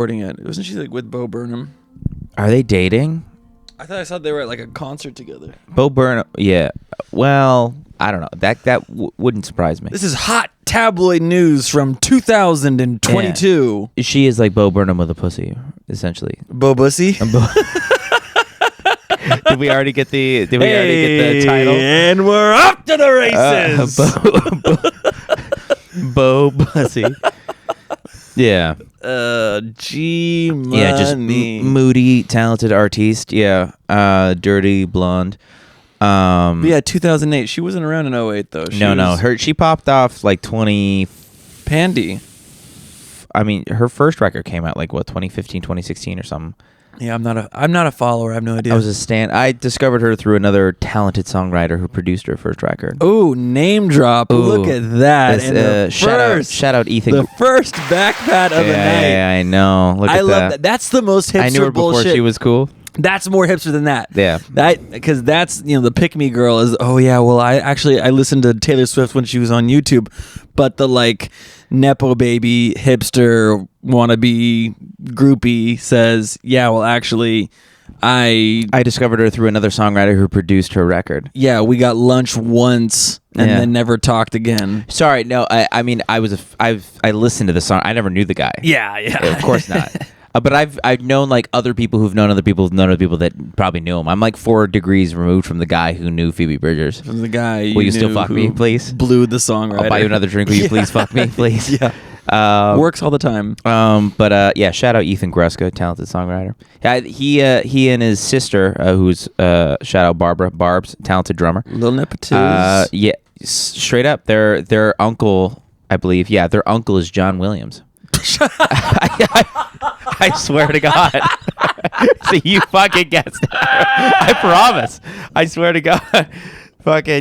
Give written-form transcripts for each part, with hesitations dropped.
recording it. Wasn't she like with Bo Burnham? Are they dating? I thought I saw they were at like a concert together. Bo Burnham, yeah. Well, I don't know. That wouldn't surprise me. This is hot tabloid news from 2022. Yeah. She is like Bo Burnham with a pussy, essentially. Bo Bussy? Did we already get the title? And we're up to the races. Bo Bussy. Yeah. G Money. Yeah, just moody, talented artiste. Yeah. Dirty blonde. Yeah, 2008. She wasn't around in 08 though. She popped off like 20 Pandy. I mean, her first record came out like what, 2015, 2016 or something. Yeah, I'm not a follower. I have no idea. I discovered her through another talented songwriter who produced her first record. Oh, name drop. Ooh, look at that. Shout out Ethan. The first back pat of the night. Yeah, I know. I love that. That's the most hipster bullshit. I knew her before she was cool. That's more hipster than that. Yeah. Because that's, the pick me girl is, oh yeah, well, I listened to Taylor Swift when she was on YouTube, but the like Nepo baby hipster wannabe groupie says, yeah, well, actually, I discovered her through another songwriter who produced her record. Yeah, we got lunch once and then never talked again. Sorry, no, I mean, I listened to the song. I never knew the guy. Yeah. Of course not. But I've known like other people who've known other people who've known other people that probably knew him. I'm like 4 degrees removed from the guy who knew Phoebe Bridgers. From the guy will you still fuck me, please? Blew the songwriter. I'll buy you another drink. Will you please fuck me, please? Yeah. Works all the time. But shout out Ethan Gruska, talented songwriter. Yeah, he and his sister, who's shout out Barb's talented drummer. Little nepotism. Yeah, straight up, their uncle, I believe. Yeah, their uncle is John Williams. I swear to God. So you fucking guessed it. I promise. I swear to God.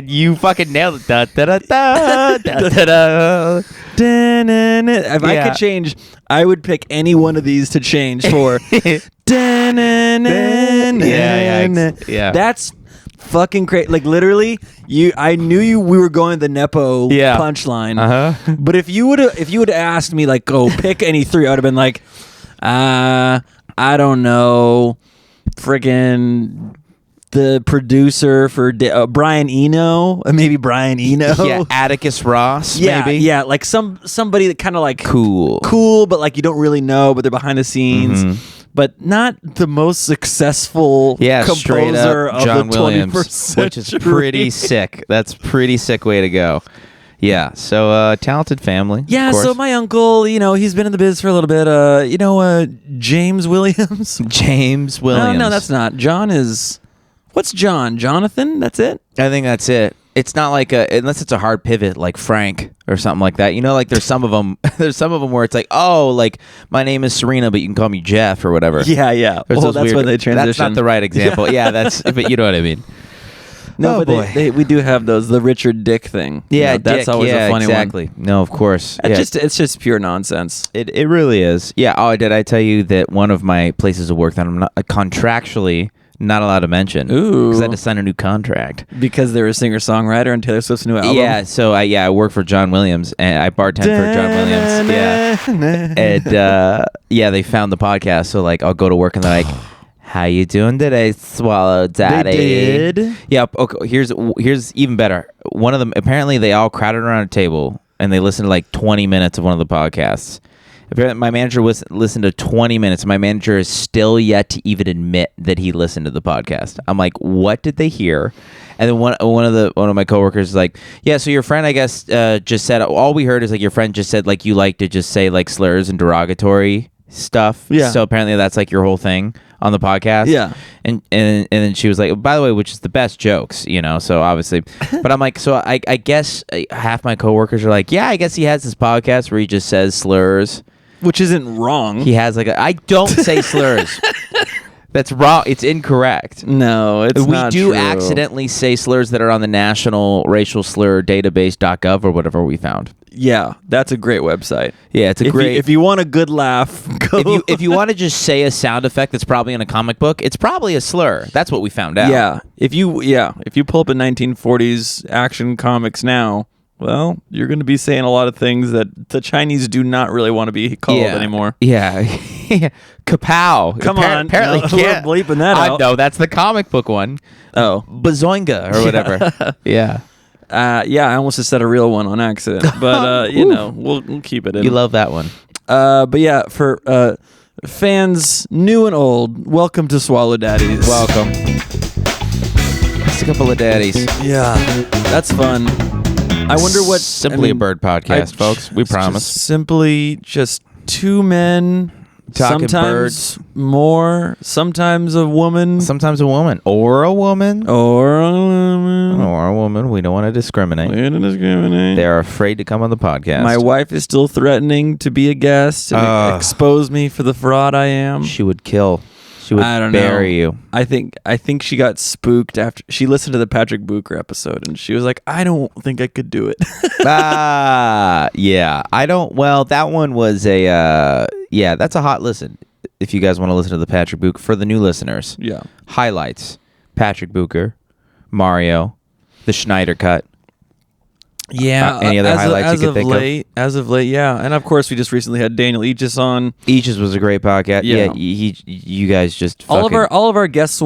You fucking nailed it. Da, da, da, da, da, da, da. If I could change, I would pick any one of these to change for. Yeah. That's fucking crazy. Like literally, I knew we were going the Nepo punchline. But if you would have asked me like, go pick any 3, I would have been like, I don't know, friggin' the producer for Brian Eno, maybe Brian Eno. Yeah, Atticus Ross. Maybe. Yeah, like somebody that kind of like cool, but like you don't really know, but they're behind the scenes. But not the most successful composer of John the Williams, 21st century. which is pretty sick. That's pretty sick way to go. Yeah, so talented family. Yeah, so my uncle, he's been in the biz for a little bit. James Williams. James Williams. No, that's not. John is. What's John? Jonathan? That's it? I think that's it. It's not like unless it's a hard pivot like Frank or something like that. Like there's some of them. There's some of them where it's like, oh, like my name is Serena, but you can call me Jeff or whatever. Yeah. Well, that's when they transition. That's not the right example. Yeah, but you know what I mean. No, but we do have those. The Richard Dick thing. Yeah, that's always a funny exactly. one. No, of course. It's just pure nonsense. It really is. Yeah. Oh, did I tell you that one of my places of work that I'm not contractually not allowed to mention? Ooh. Because I had to sign a new contract. Because they're a singer-songwriter on Taylor Swift's new album? Yeah, so I work for John Williams, and I bartend for John Williams. Yeah. And, they found the podcast, so, like, I'll go to work and they're like, how you doing today, Swallow Daddy? They did? Yeah, okay, here's even better. One of them, apparently they all crowded around a table, and they listened to, like, 20 minutes of one of the podcasts. Apparently, my manager listened to 20 minutes. My manager is still yet to even admit that he listened to the podcast. I'm like, what did they hear? And then one of my coworkers is like, yeah, so your friend, I guess, just said, all we heard is like your friend just said like you like to just say like slurs and derogatory stuff. Yeah. So apparently that's like your whole thing on the podcast. Yeah. And then she was like, by the way, which is the best jokes, so obviously. But I'm like, so I guess half my coworkers are like, yeah, I guess he has this podcast where he just says slurs. Which isn't wrong. He has I don't say slurs. That's wrong. It's incorrect. No, it's not true. We do accidentally say slurs that are on the National Racial Slur Database.gov or whatever we found. Yeah, that's a great website. Yeah, it's great. If you want a good laugh, go. If you want to just say a sound effect that's probably in a comic book, it's probably a slur. That's what we found out. Yeah. If you pull up a 1940s action comics now, well, you're going to be saying a lot of things that the Chinese do not really want to be called anymore. Yeah. Kapow. Come on. Apparently, we're bleeping that out. No, that's the comic book one. Oh. Bazoinga or whatever. Yeah. I almost just said a real one on accident. But, we'll keep it in. You love that one. But yeah, for fans new and old, welcome to Swallow Daddies. Welcome. Just a couple of daddies. Yeah, that's fun. I wonder what... Simply a bird podcast, folks. We promise. Simply just two men... Talking sometimes birds. More, sometimes a woman. Sometimes a woman. Or a woman. Or a woman. Or a woman. We don't want to discriminate. They're afraid to come on the podcast. My wife is still threatening to be a guest and expose me for the fraud I am. She would kill. She would bury you. I think she got spooked after she listened to the Patrick Bucher episode and she was like, I don't think I could do it. Yeah. I don't. Well, that one was that's a hot listen. If you guys want to listen to the Patrick Bucher, for the new listeners. Yeah. Highlights: Patrick Bucher, Mario, the Schneider cut. Yeah. Any other highlights you could think of? As of late, yeah. And of course, we just recently had Daniel Aegis on. Aegis was a great podcast. Yeah. You guys just all of our guests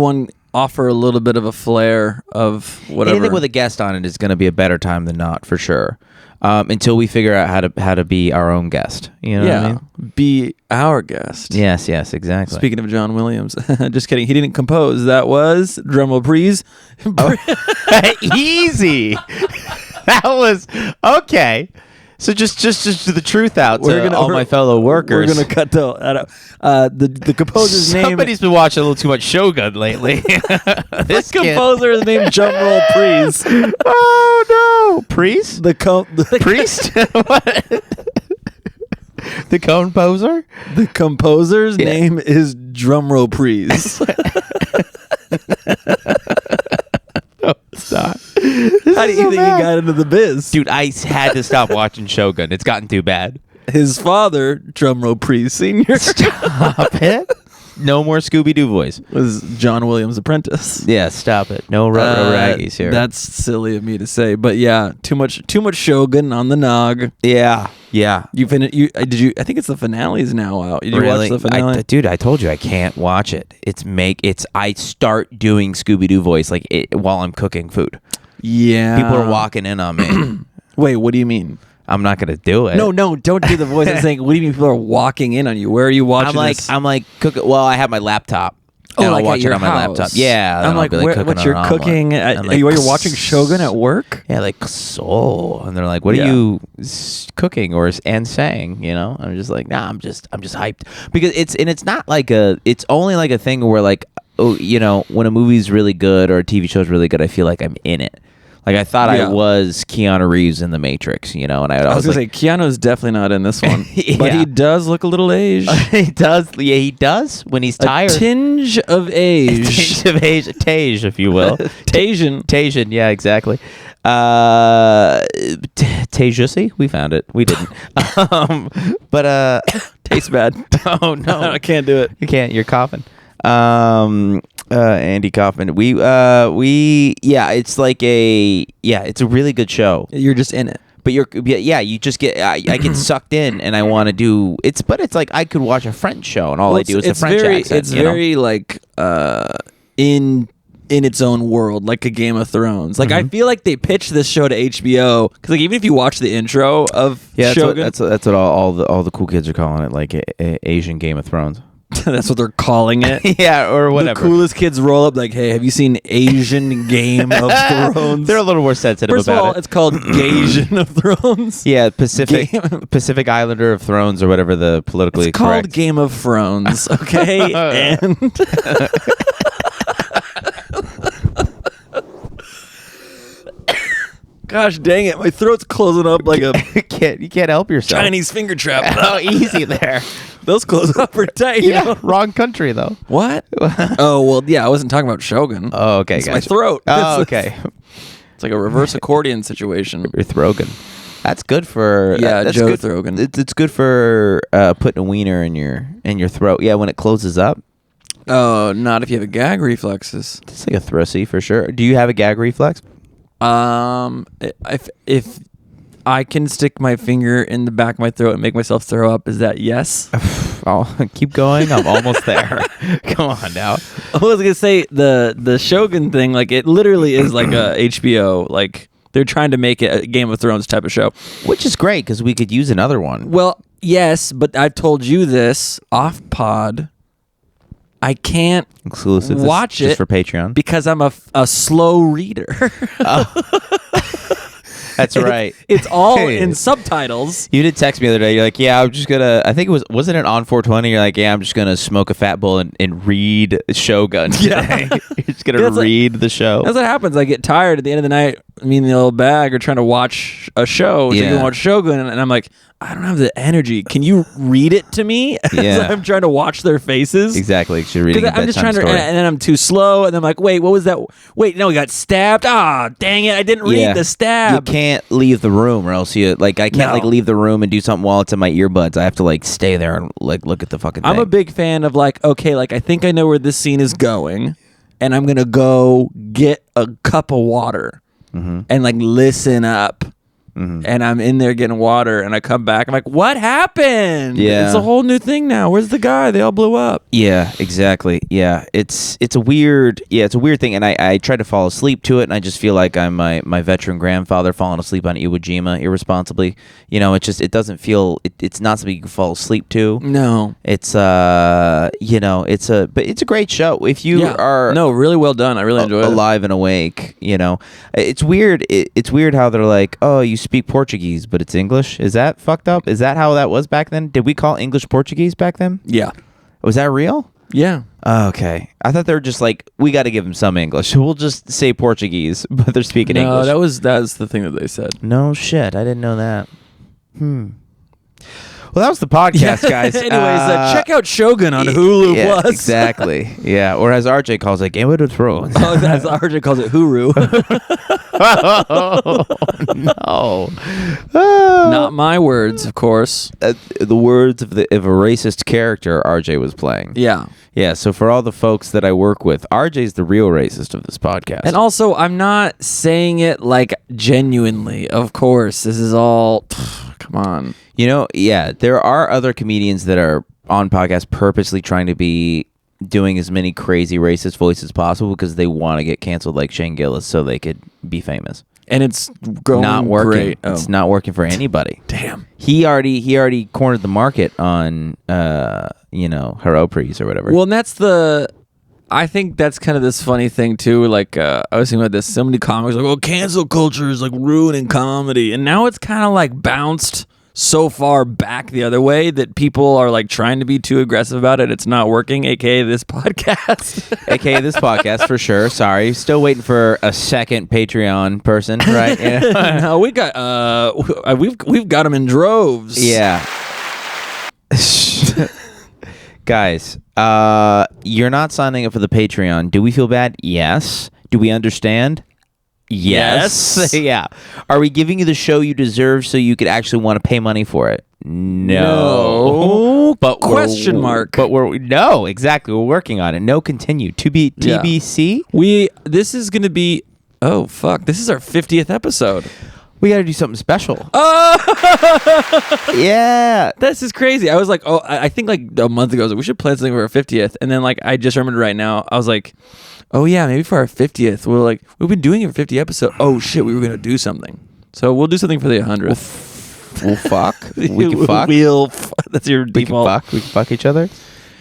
offer a little bit of a flair of whatever. Anything with a guest on it is going to be a better time than not, for sure. Until we figure out how to be our own guest. You know what I mean? Be our guest. Yes, exactly. Speaking of John Williams, just kidding. He didn't compose. That was drumroll, please. Easy. That was okay. So just to the truth out to all my fellow workers. We're gonna cut that out. The composer's name. Somebody's been watching a little too much Shogun lately. This composer is named Drumroll Priest. Oh no, Priest? The Priest? What? The composer? The composer's name is Drumroll Priest. Stop. How do you think he got into the biz? Dude, I had to stop watching Shogun. It's gotten too bad. His father, Drumroll Priest Sr. Stop it. No more Scooby-Doo voice. Was John Williams' apprentice. Yeah, stop it. No raggies here. That's silly of me to say, but yeah, too much Shogun on the nog. Yeah. You finished? Did you? I think it's the finale's now out. Did you watch the finale? Dude, I told you I can't watch it. I start doing Scooby-Doo voice while I'm cooking food. Yeah. People are walking in on me. Wait, what do you mean? I'm not gonna do it. No, don't do the voice. I'm saying, what do you mean people are walking in on you? Where are you watching this? I'm like cooking. Well, I have my laptop. Oh, I'll watch it on my laptop. Yeah. I'm like, what you're cooking? You're watching Shogun at work? Yeah, like soul. And they're like, what are you cooking and saying? You know, I'm just like, nah, I'm just hyped because it's not like it's only like a thing where like, oh, you know, when a movie's really good or a TV show's really good, I feel like I'm in it. Like, I thought I was Keanu Reeves in The Matrix, you know, and I was going to say, Keanu's definitely not in this one. But he does look a little aged. He does. Yeah, he does when he's tired. A tinge of age. A tinge of age. Tage, if you will. Tajin, yeah, exactly. Tajussi? We found it. We didn't. But tastes bad. Oh, no. I can't do it. You can't. You're coughing. Andy Kaufman. It's like it's a really good show. You're just in it. But you just get, I get sucked in and I want to do, but it's like I could watch a French show and all I do is the French accent. It's very like, in its own world, like a Game of Thrones. Like, I feel like they pitched this show to HBO because, like, even if you watch the intro of Shogun, that's what all the cool kids are calling it, like Asian Game of Thrones. That's what they're calling it. Yeah, or whatever. The coolest kids roll up like, hey, have you seen Asian Game of Thrones? They're a little more sensitive First about of all, it. it's called Gasian of Thrones. Yeah, Pacific Islander of Thrones or whatever the politically correct. It's called Game of Thrones, okay? And gosh dang it, my throat's closing up like a you can't help yourself. Chinese finger trap. Oh, easy there. Those close up are tight. Yeah, you know? wrong country though. What? Oh well, yeah, I wasn't talking about Shogun. Oh, okay, it's my throat. Oh, okay. It's like a reverse accordion situation. Your Throgan. That's good for that's Joe Throgan. It's good for putting a wiener in your throat. Yeah, when it closes up. Oh, not if you have a gag reflexes. It's like a thrusy for sure. Do you have a gag reflex? If I can stick my finger in the back of my throat and make myself throw up. Is that yes? I'll keep going. I'm almost there. Come on now. I was gonna say the Shogun thing. Like it literally is like a HBO. Like they're trying to make it a Game of Thrones type of show, which is great because we could use another one. Well, yes, but I've told you this off pod. I can't exclusive watch just it for Patreon because I'm a slow reader. That's right. It's all in subtitles. You did text me the other day. You're like, yeah, I'm just gonna. I think wasn't it on 420? You're like, yeah, I'm just gonna smoke a fat bowl and read Shogun today. Yeah. You're just gonna read the show. That's what happens. I get tired at the end of the night. Me and the old bag are trying to watch a show. So you can watch Shogun, and I'm like, I don't have the energy. Can you read it to me? Yeah. I'm trying to watch their faces. Exactly. Because you're reading a I'm just trying to, story. and then I'm too slow, and I'm like, wait, what was that? Wait, no, he got stabbed. Ah, dang it, I didn't read the stab. You can't leave the room, or else I can't leave the room and do something while it's in my earbuds. I have to stay there and look at the fucking thing. I'm a big fan of okay, I think I know where this scene is going, and I'm gonna go get a cup of water and listen up. And I'm in there getting water, and I come back. I'm like, "What happened? Yeah, it's a whole new thing now. Where's the guy? They all blew up." Yeah, exactly. Yeah, it's a weird thing, and I try to fall asleep to it, and I just feel like I'm my veteran grandfather falling asleep on Iwo Jima irresponsibly. It doesn't feel it's not something you can fall asleep to. No, it's but it's a great show if you are really well done. I really enjoy it. Alive and awake. It's weird. It's weird how they're like, oh, you speak Portuguese, but it's English. Is that fucked up? Is that how that was back then? Did we call English Portuguese back then? Yeah. Was that real? Yeah. Okay. I thought they were just like, we got to give them some English. We'll just say Portuguese, but they're speaking English. No, that was the thing that they said. No shit. I didn't know that. Well, that was the podcast, guys. Anyways, check out Shogun on Hulu Plus. Exactly. Yeah. Or as RJ calls it, Game of Thrones. As RJ calls it, Huru. No. Not my words, of course. The words of a racist character RJ was playing. Yeah. Yeah, so for all the folks that I work with, RJ's the real racist of this podcast. And also, I'm not saying it genuinely. Of course, this is all... Come on. There are other comedians that are on podcasts purposely trying to be doing as many crazy racist voices as possible because they want to get canceled like Shane Gillis so they could be famous. And it's going not working. Great. It's not working for anybody. Damn. He already cornered the market on Haropris or whatever. Well, and I think that's kind of this funny thing too. I was thinking about this. So many comics cancel culture is ruining comedy, and now it's kind of bounced so far back the other way that people are trying to be too aggressive about it. It's not working. AKA this podcast. AKA this podcast for sure. Sorry, still waiting for a second Patreon person, right? Yeah. No, we got we've got them in droves. Yeah. Guys, you're not signing up for the Patreon. Do we feel bad? Yes. Do we understand? Yes. Yeah. Are we giving you the show you deserve so you could actually want to pay money for it? No. But question mark. But no, exactly. We're working on it. No, continue. To be TBC. This is going to be oh fuck. This is our 50th episode. We got to do something special. Oh! Yeah. This is crazy. I was like, I think a month ago, I was like, we should plan something for our 50th. And then I just remembered right now, I was like, oh yeah, maybe for our 50th. We've been doing it for 50 episodes. Oh shit, we were going to do something. So we'll do something for the 100th. We'll fuck. We can fuck. That's your default. We can fuck each other.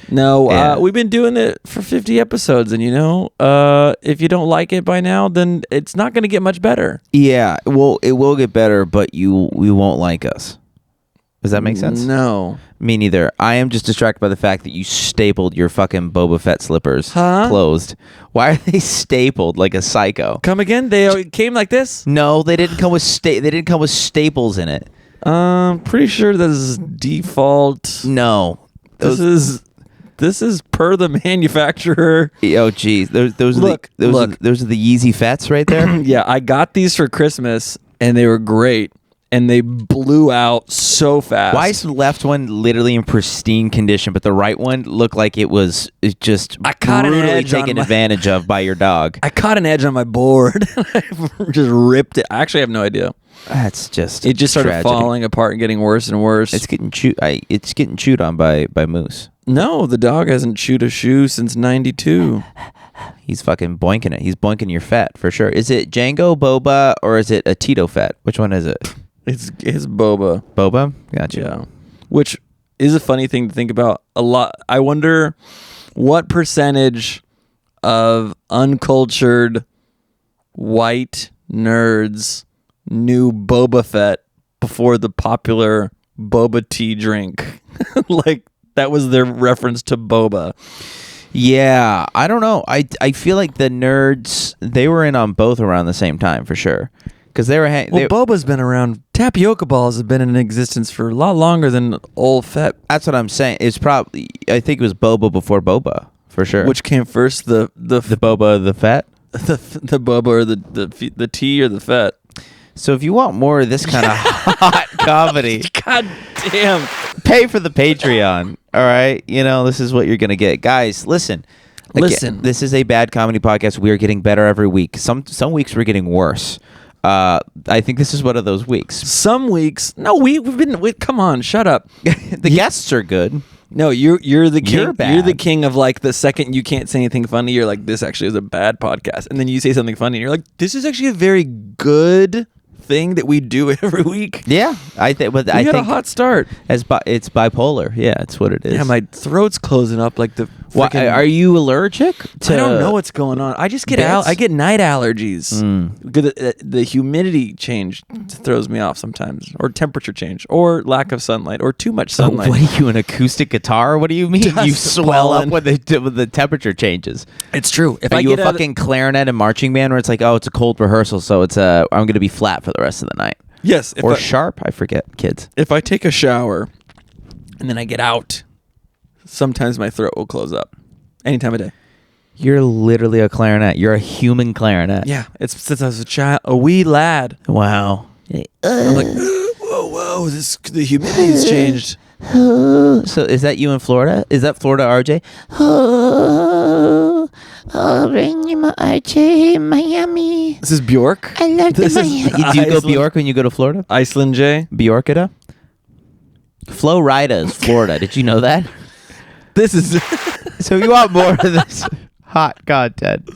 No, we've been doing it for 50 episodes, and if you don't like it by now, then it's not going to get much better. Yeah, well, it will get better, but we won't like us. Does that make sense? No. Me neither. I am just distracted by the fact that you stapled your fucking Boba Fett slippers closed. Why are they stapled like a psycho? Come again? They came like this? No, they didn't come with staples in it. Pretty sure this is default. No. This is per the manufacturer. Oh geez, those are the Yeezy Fets right there. Yeah, I got these for Christmas and they were great. and they blew out so fast. Why is the left one literally in pristine condition, but the right one looked like it was just brutally taken advantage of by your dog? I caught an edge on my board. I just ripped it. I actually have no idea. That's just it. Just started falling apart and getting worse and worse. It's getting chewed. It's getting chewed on by Moose. No, the dog hasn't chewed a shoe since '92. He's fucking boinking it. He's boinking your fat for sure. Is it Django, Boba, or is it a Tito fat? Which one is it? It's Boba. Boba? Gotcha. Yeah. Which is a funny thing to think about. A lot. I wonder what percentage of uncultured white nerds knew Boba Fett before the popular boba tea drink. Like, that was their reference to boba. Yeah, I don't know. I feel like the nerds, they were in on both around the same time for sure. Because they were boba's been around. Tapioca balls have been in existence for a lot longer than old Fett. That's what I'm saying. It's probably, I think it was Boba before Boba for sure. Which came first, the Boba or the Fett? The Boba or the tea or the Fett? So if you want more of this kind of hot comedy, god damn, pay for the Patreon. All right, this is what you're gonna get, guys. Listen. Again, this is a bad comedy podcast. We are getting better every week. Some weeks we're getting worse. I think this is one of those weeks. Some weeks, no, we've been. Come on, shut up. The guests are good. No, you're the king. You're bad. You're the king of like the second you can't say anything funny, you're like, this actually is a bad podcast, and then you say something funny, and you're like, this is actually a very good thing that we do every week. Yeah, I think. But I think a hot start. It's bipolar. Yeah, it's what it is. Yeah, my throat's closing up like the. Why, are you allergic to? I don't know what's going on. I just get I get night allergies. The humidity change throws me off sometimes, or temperature change, or lack of sunlight, or too much sunlight. What are you, an acoustic guitar? What do you mean? You swell up when the temperature changes. It's true. If I get a fucking clarinet and marching band where it's like, oh, it's a cold rehearsal, so it's I'm going to be flat for the rest of the night. Yes, or sharp. I forget, kids. If I take a shower and then I get out, sometimes my throat will close up. Any time of day. You're literally a clarinet. You're a human clarinet. Yeah, it's since I was a child, a wee lad. Wow. I'm like, whoa, the humidity's changed. So is that you in Florida? Is that Florida, RJ? I'll bring you my RJ in Miami. This is Bjork. I love this. Do you go Bjork when you go to Florida? Iceland J. Bjorkida. Flo Rida is Florida. Did you know that? This is so you want more of this hot content.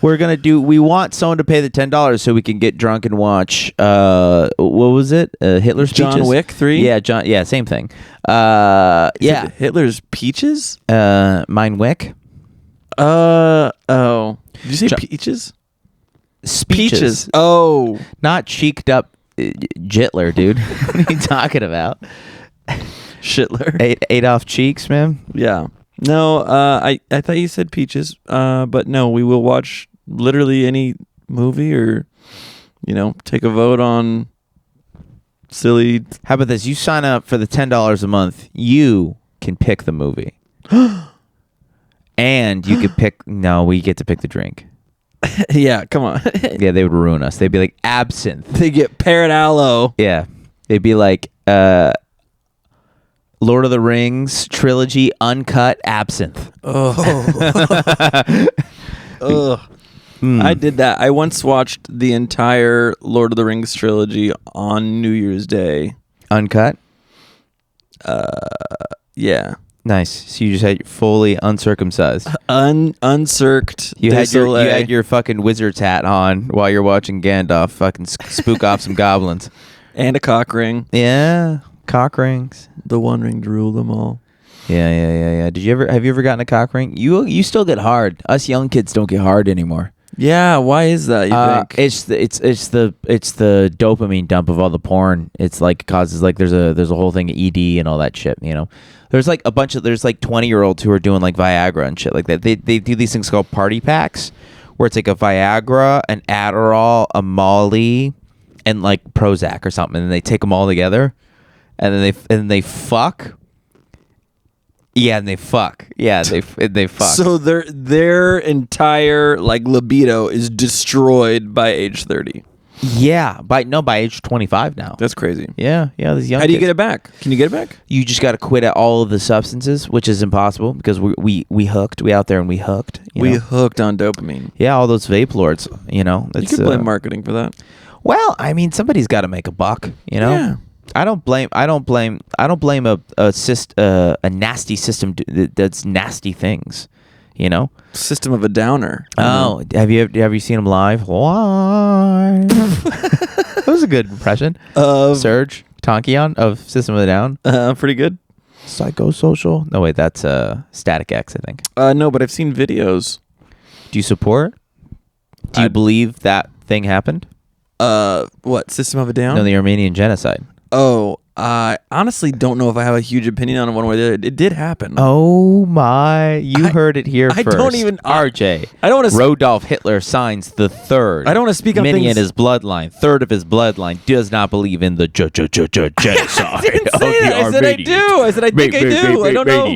We want someone to pay the $10 so we can get drunk and watch what was it? Hitler's John Peaches? Wick 3? Yeah, same thing. Hitler's Peaches? Mine Wick? Oh. Did you say peaches? Speeches. Oh. Not cheeked up Jitler, dude. What are you talking about? Shitler. Adolf Cheeks, man. Yeah. No, I thought you said peaches. But no, we will watch literally any movie or, take a vote on silly. How about this? You sign up for the $10 a month. You can pick the movie. And you could pick. No, we get to pick the drink. Yeah, come on. Yeah, they would ruin us. They'd be like absinthe. They get Parrot Aloe. Yeah, they'd be like Lord of the Rings trilogy uncut absinthe. Oh. Ugh. I did that. I once watched the entire Lord of the Rings trilogy on New Year's Day. Uncut? Yeah. Nice. So you just had fully uncircumcised. Uncirced. You had your fucking wizard's hat on while you're watching Gandalf fucking spook off some goblins. And a cock ring. Yeah. Cock rings. The one ring to rule them all. Yeah. Have you ever gotten a cock ring? You still get hard. Us young kids don't get hard anymore. Yeah, why is that, you think? It's the dopamine dump of all the porn. It's like causes like there's a whole thing of ED and all that shit, There's like 20-year-olds who are doing like Viagra and shit like that. They do these things called party packs where it's like a Viagra, an Adderall, a Molly, and like Prozac or something, and they take them all together and then they fuck. Yeah, and they fuck. Yeah, they fuck. So their entire like libido is destroyed by age 30. Yeah, by age 25 now. That's crazy. Yeah, these young How do you kids. get it back? Can you get it back? You just got to quit at all of the substances, which is impossible because we hooked. We out there and we hooked. We hooked on dopamine. Yeah, all those vape lords. You know, You can blame marketing for that. Well, I mean, somebody's got to make a buck. You know. Yeah. I don't blame a nasty system that's nasty things. You know, System of a Downer. Oh, have you seen him live? Live. That was a good impression. Serge Tankian of System of a Down. Pretty good. Psychosocial. No, wait, that's Static X, I think. No, but I've seen videos. Do you support? Do you believe that thing happened? What, System of a Down? No, the Armenian genocide. Oh, I honestly don't know if I have a huge opinion on it one way or the other. It did happen. Oh my! You heard it here first. Don't even. RJ. I don't want to. Rodolf Hitler signs the third. I don't want to speak on many things. in his bloodline. Third of his bloodline does not believe in the genocide I didn't of say the that. I said I do. I said I think I do. I don't know.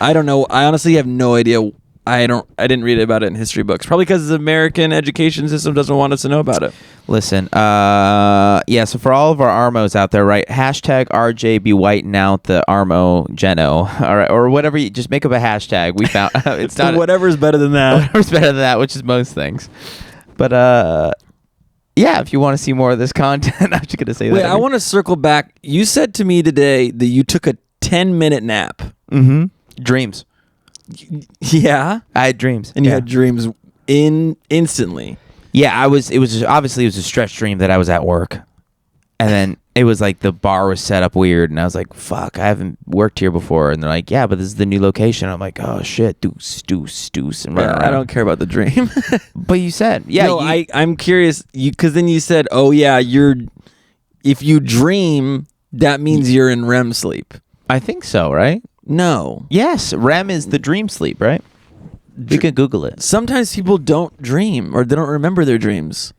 I don't know. I honestly have no idea. I didn't read about it in history books. Probably because the American education system doesn't want us to know about it. Listen, so for all of our Armos out there, right? Hashtag RJ be whiting out the Armo Geno, all right, or whatever. You just make up a hashtag. We found it's not whatever's better than that. Whatever's better than that, which is most things. But yeah, if you want to see more of this content, I'm just gonna say that. Wait, I want to circle back. You said to me today that you took a 10-minute nap. Mm-hmm. Dreams. Yeah, I had dreams, and you had dreams instantly. Yeah, it was a stretch dream that I was at work, and then it was like the bar was set up weird, and I was like, "Fuck, I haven't worked here before." And they're like, "Yeah, but this is the new location." I'm like, "Oh shit, deuce, and running around. I don't care about the dream." But you said, "Yeah." No, I'm curious, because then you said, "Oh yeah, if you dream, that means you're in REM sleep." I think so, right? No. Yes, REM is the dream sleep, right? You can Google it. Sometimes people don't dream or they don't remember their dreams.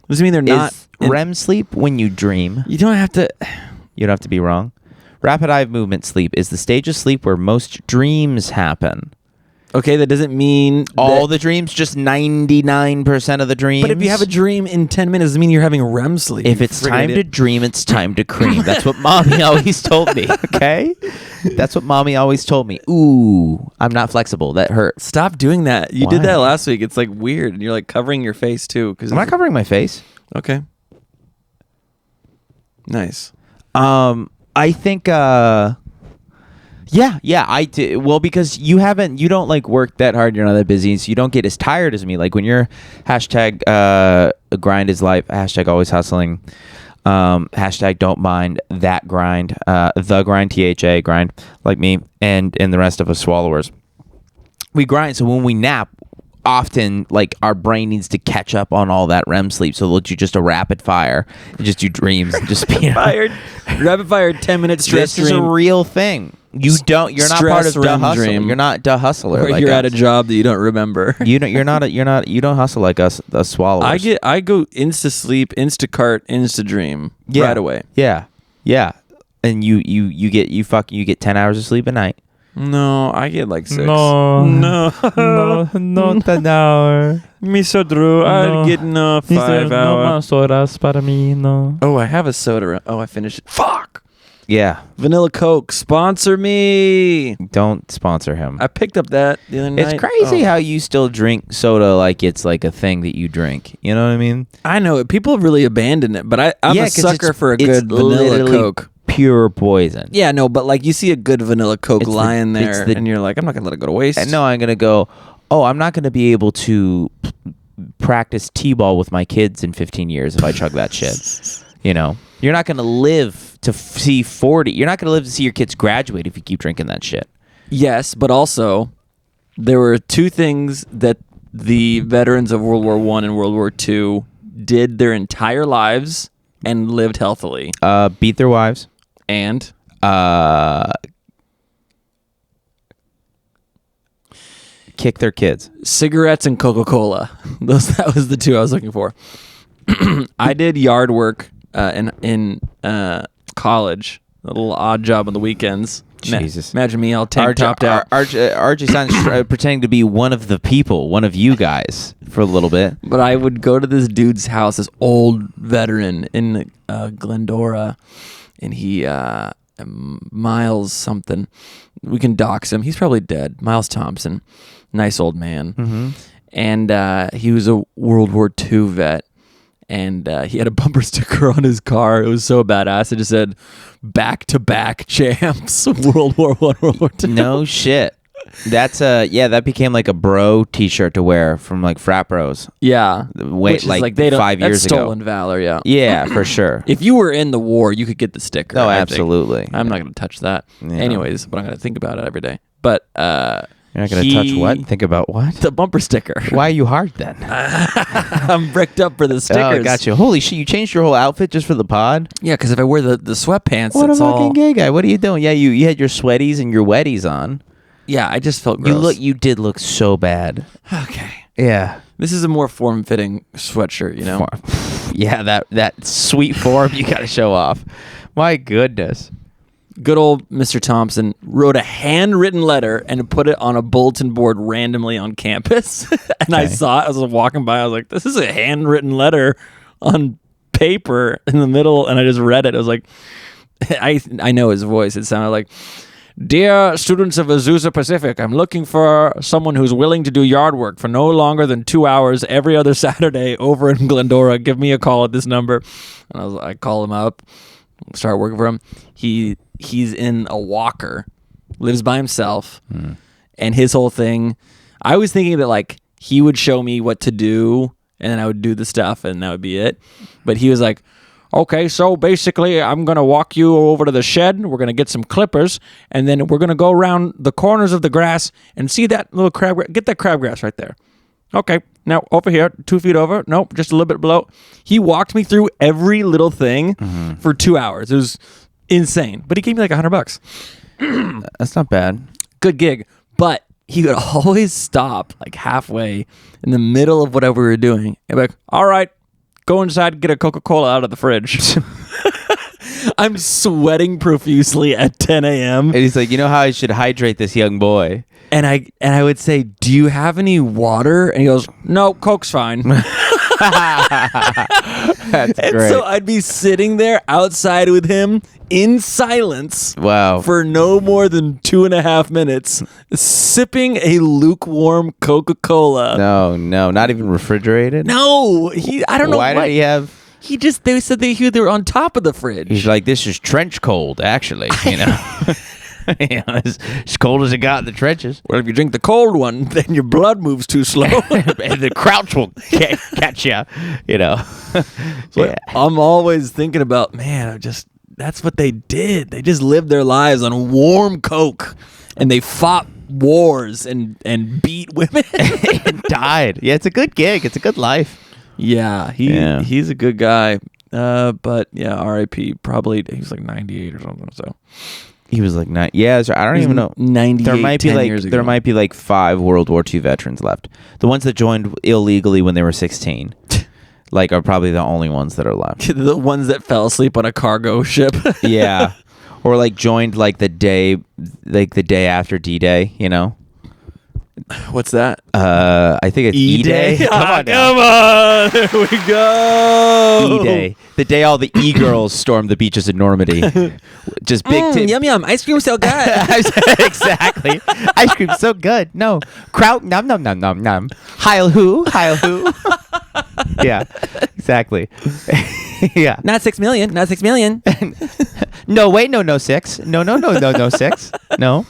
Doesn't mean they're not. Is REM sleep when you dream? You don't have to. You don't have to be wrong. Rapid eye movement sleep is the stage of sleep where most dreams happen. Okay, that doesn't mean all the dreams, just 99% of the dreams. But if you have a dream in 10 minutes, doesn't mean you're having REM sleep. If it's time to dream, it's time to cream. That's what mommy always told me, okay? That's what mommy always told me. Ooh, I'm not flexible. That hurts. Stop doing that. You did that last week. It's like weird. And you're like covering your face too. I'm not covering my face. Okay. Nice. I think... Yeah, I do. Well, because you don't like work that hard. You're not that busy, so you don't get as tired as me. Like when you're hashtag grind is life, hashtag always hustling, hashtag don't mind that grind, the grind, THA grind, like me and the rest of us swallowers. We grind. So when we nap, often like our brain needs to catch up on all that REM sleep. So they'll do just a rapid fire and just do dreams and just be rapid fire 10-minute stress dream. This is a real thing. You're not part of the hustle. Dream. You're not the hustler. Or like you're us. at a job that you don't remember. You don't hustle like us swallowers. I go insta sleep, Instacart, insta dream right away. Yeah. And you get 10 hours of sleep a night. No, I get like 6. No, not an hour. Me so Drew, I get 5 hours. Para mí, no. Oh, I have a soda. Oh, I finished it. Fuck. Yeah. Vanilla Coke, sponsor me. Don't sponsor him. I picked up that the other night. It's crazy how you still drink soda like it's like a thing that you drink. You know what I mean? I know it. People have really abandoned it, but I'm a sucker for a good vanilla Coke. Pure poison. Yeah, no, but like you see a good vanilla Coke lying there, and you're like, I'm not gonna let it go to waste. And no, I'm gonna go. Oh, I'm not gonna be able to practice t-ball with my kids in 15 years if I chug that shit. You know, you're not gonna live to see 40. You're not gonna live to see your kids graduate if you keep drinking that shit. Yes, but also there were 2 things that the veterans of World War I and World War II did their entire lives and lived healthily. Beat their wives. And kick their kids. Cigarettes and Coca-Cola. That was the 2 I was looking for. I did yard work in college, a little odd job on the weekends. Jesus. Imagine me all tank topped out. RJ Stein's pretending to be one of the people, one of you guys, for a little bit. But I would go to this dude's house, this old veteran in Glendora, and he Miles something. We can dox him. He's probably dead. Miles Thompson, nice old man, and he was a World War II vet. And he had a bumper sticker on his car. It was so badass. It just said, "Back-to-back champs, World War I, World War II." No shit. That's that became like a bro T-shirt to wear from like frat bros. Yeah, wait, like 5 years ago. Stolen valor. Yeah, yeah, for sure. If you were in the war, you could get the sticker. Oh, absolutely. I'm not going to touch that. Yeah. Anyways, but I'm going to think about it every day. But you're not going to touch what? Think about what? The bumper sticker. Why are you hard then? I'm bricked up for the stickers. Oh, got you. Holy shit, you changed your whole outfit just for the pod? Yeah, because if I wear the sweatpants, what it's a fucking gay guy. What are you doing? Yeah, you had your sweaties and your wetties on. Yeah, I just felt gross. You did look so bad. Okay. Yeah. This is a more form-fitting sweatshirt, you know? Yeah, that sweet form you got to show off. My goodness. Good old Mr. Thompson wrote a handwritten letter and put it on a bulletin board randomly on campus. And I saw it. I was walking by. I was like, this is a handwritten letter on paper in the middle. And I just read it. I was like, I know his voice. It sounded like, "Dear students of Azusa Pacific, I'm looking for someone who's willing to do yard work for no longer than 2 hours every other Saturday over in Glendora. Give me a call at this number." And I call him up, start working for him. He's in a walker, lives by himself, and his whole thing, I was thinking that like he would show me what to do and then I would do the stuff and that would be it. But he was like, "Okay, so basically I'm going to walk you over to the shed. We're going to get some clippers, and then we're going to go around the corners of the grass and see that little get that crabgrass right there. Okay, now over here, 2 feet over. Nope, just a little bit below." He walked me through every little thing for 2 hours. It was insane. But he gave me like $100. That's not bad. Good gig. But he would always stop like halfway in the middle of whatever we were doing. And be like, "All right, go inside and get a Coca-Cola out of the fridge." I'm sweating profusely at 10 a.m. And he's like, "You know how I should hydrate this young boy?" And I would say, "Do you have any water?" And he goes, "No, Coke's fine." That's and great. so I'd be sitting there outside with him in silence. Wow. For no more than 2.5 minutes, sipping a lukewarm Coca-Cola. No, not even refrigerated. No, I don't know why did he have. They said they were on top of the fridge. He's like, "This is trench cold, actually." You know, as cold as it got in the trenches. Well, if you drink the cold one, then your blood moves too slow, and the crouch will catch you. You know. So yeah. I'm always thinking about, man, that's what they did. They just lived their lives on warm Coke, and they fought wars and beat women and died. Yeah, it's a good gig. It's a good life. Yeah, he's a good guy. But yeah, R.I.P. Probably he was like 98 or something. So he was like 9. Yeah, I don't even know. 98. There might be 10 like years ago. there might be like 5 World War II veterans left. The ones that joined illegally when they were 16, like, are probably the only ones that are left. The ones that fell asleep on a cargo ship. Yeah, or like joined like the day after D-Day. You know. What's that? I think it's E-Day. Come on, there we go. E-Day, the day all the e-girls stormed the beaches in Normandy. Just big yum yum, ice cream so good. Exactly, ice cream so good. No, kraut nom nom nom nom nom. Heil who? Yeah, exactly. Yeah, not 6 million. Not 6 million. No, wait, no 6. No 6. No.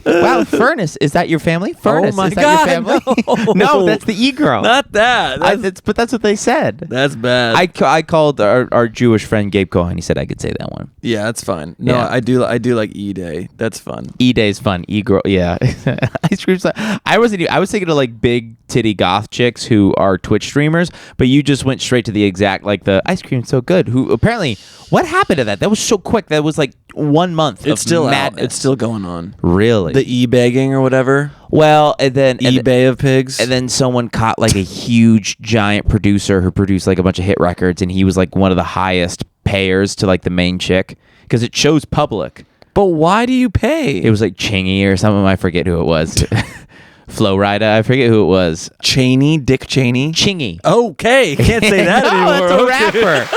Wow, Furnace, is that your family? Furnace, oh my is God, that your family? No, that's the e-girl. Not that. But that's what they said. That's bad. I called our Jewish friend Gabe Cohen. He said I could say that one. Yeah, that's fine. No, yeah. I do like E-Day. That's fun. E-Day's fun. E-girl, yeah. Ice cream. I was thinking of like big titty goth chicks who are Twitch streamers, but you just went straight to the exact, like, the ice cream's so good. Who apparently, what happened to that? That was so quick. That was like 1 month. It's still madness. out. It's still going on. Really? The e-bagging or whatever. Well, and then eBay of pigs. And then someone caught like a huge giant producer who produced like a bunch of hit records, and he was like one of the highest payers to like the main chick because it shows public. But why do you pay? It was like Chingy or something. I forget who it was. Flo Rida. I forget who it was. Dick Cheney. Chingy. Okay, can't say that anymore. That's a rapper.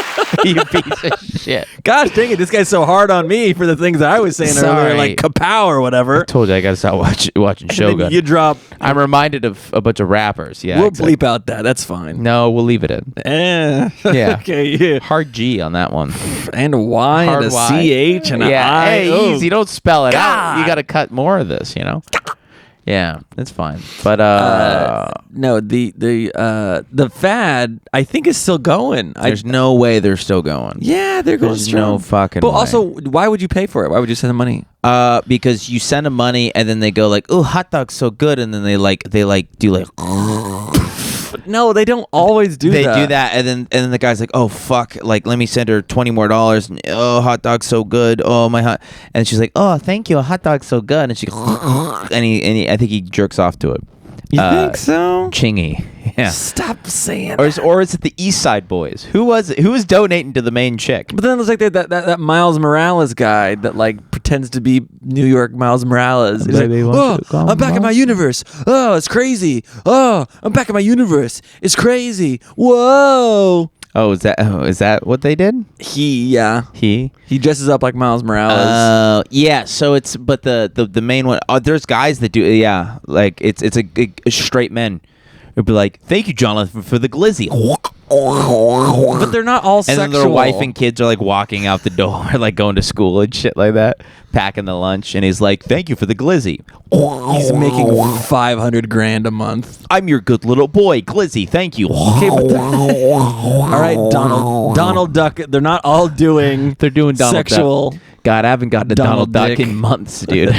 You piece of shit. Gosh dang it, this guy's so hard on me for the things that I was saying earlier, like kapow or whatever. I told you I gotta stop watching Shogun. You drop. I'm reminded of a bunch of rappers. Yeah, we'll bleep out that. That's fine. No, we'll leave it in. Yeah. Okay. Yeah. Hard G on that one. And a Y and a CH and an I. Hey, easy. Don't spell it out. You gotta cut more of this. Yeah, that's fine. But no, the fad I think is still going. There's no way they're still going. Yeah, they're going strong. No fucking But way. also, why would you pay for it? Why would you send them money? Because you send them money and then they go like, "Oh, hot dog's so good," and then they do like. No, they don't always do that. They do that, and then the guy's like, "Oh fuck! Like, let me send her $20 more. And, oh, hot dog's so good. Oh my hot." And she's like, "Oh, thank you. A hot dog's so good." And she, and he, I think he jerks off to it. You think so? Chingy. Yeah. Stop saying. Or is it the East Side Boys? Who was donating to the main chick? But then there's like that Miles Morales guy that like pretends to be New York Miles Morales. He's Baby, like, "Oh, I'm back in my universe. Oh, it's crazy. Oh, I'm back in my universe. It's crazy. Whoa." Oh, is that what they did? He dresses up like Miles Morales. Yeah. So it's the main one. There's guys that do. Yeah, like it's a straight men. It'd be like, "Thank you, Jonathan, for the glizzy." But they're not all sexual. And then their wife and kids are like walking out the door, like going to school and shit like that, packing the lunch, and he's like, "Thank you for the glizzy." He's making $500,000 a month. I'm your good little boy, glizzy. Thank you. Okay, but all right, Donald Duck. They're not all doing. They're doing Donald sexual. Duck. God, I haven't gotten a Donald Duck in months, dude.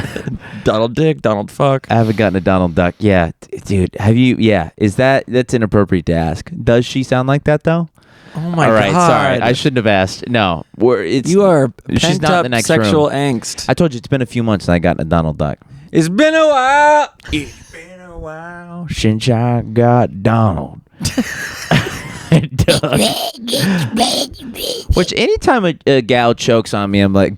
Donald Dick, Donald Fuck. I haven't gotten a Donald Duck. Yeah, dude. Have you? Yeah. That's inappropriate to ask. Does she sound like that though? Oh my god. All right, sorry. I shouldn't have asked. No. You are she's not in the next sexual room. angst. I told you it's been a few months since I got a Donald Duck. It's been a while. It's been a while since I got Donald. Which anytime a gal chokes on me, I'm like,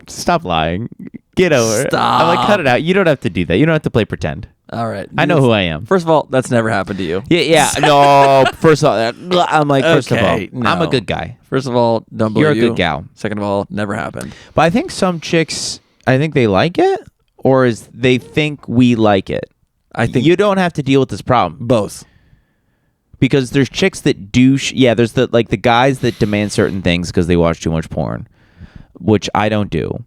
stop lying. Get over it. Stop. I'm like, cut it out. You don't have to do that. You don't have to play pretend. All right. I know who I am. First of all, that's never happened to you. Yeah. No. First of all, I'm like, first of all, no. I'm a good guy. First of all, don't believe You're a good gal. Second of all, never happened. But I think some chicks, I think they like it, or is they think we like it. I think you don't have to deal with this problem. Both. Because there's chicks that do, there's the guys that demand certain things because they watch too much porn, which I don't do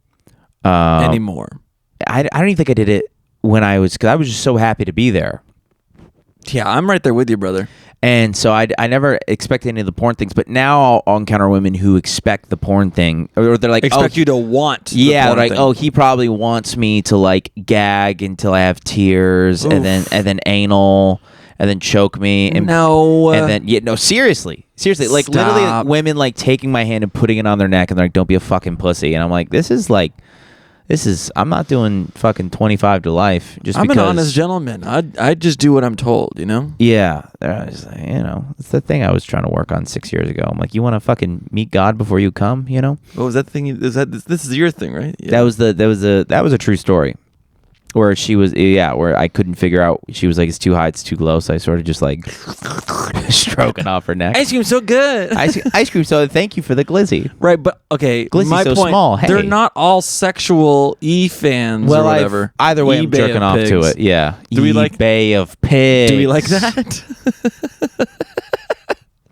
anymore. I don't even think I did it because I was just so happy to be there. Yeah, I'm right there with you, brother. And so I never expect any of the porn things, but now I'll encounter women who expect the porn thing, or they're like, expect you to want. Yeah, the porn like, thing. oh, he probably wants me to like gag until I have tears, Oof. and then anal. And then choke me. And then seriously, like Stop. literally women like taking my hand and putting it on their neck, and they're like, "Don't be a fucking pussy." And I'm like, I'm not doing fucking 25 to life just I'm because. an honest gentleman. I just do what I'm told, you know? Yeah. It's the thing I was trying to work on 6 years ago. I'm like, you want to fucking meet God before you come, you know? What was that thing? This is your thing, right? That Yeah. was a true story. Where she was, where I couldn't figure out. She was like, it's too high, it's too low. So I sort of just like stroking off her neck. Ice cream so good. Ice cream so thank you for the glizzy. Right, but okay. Glizzy's my so point, small. Hey. They're not all sexual fans or whatever. Either way, I'm jerking off to it. Yeah. Do we like eBay of pigs? Do we like that?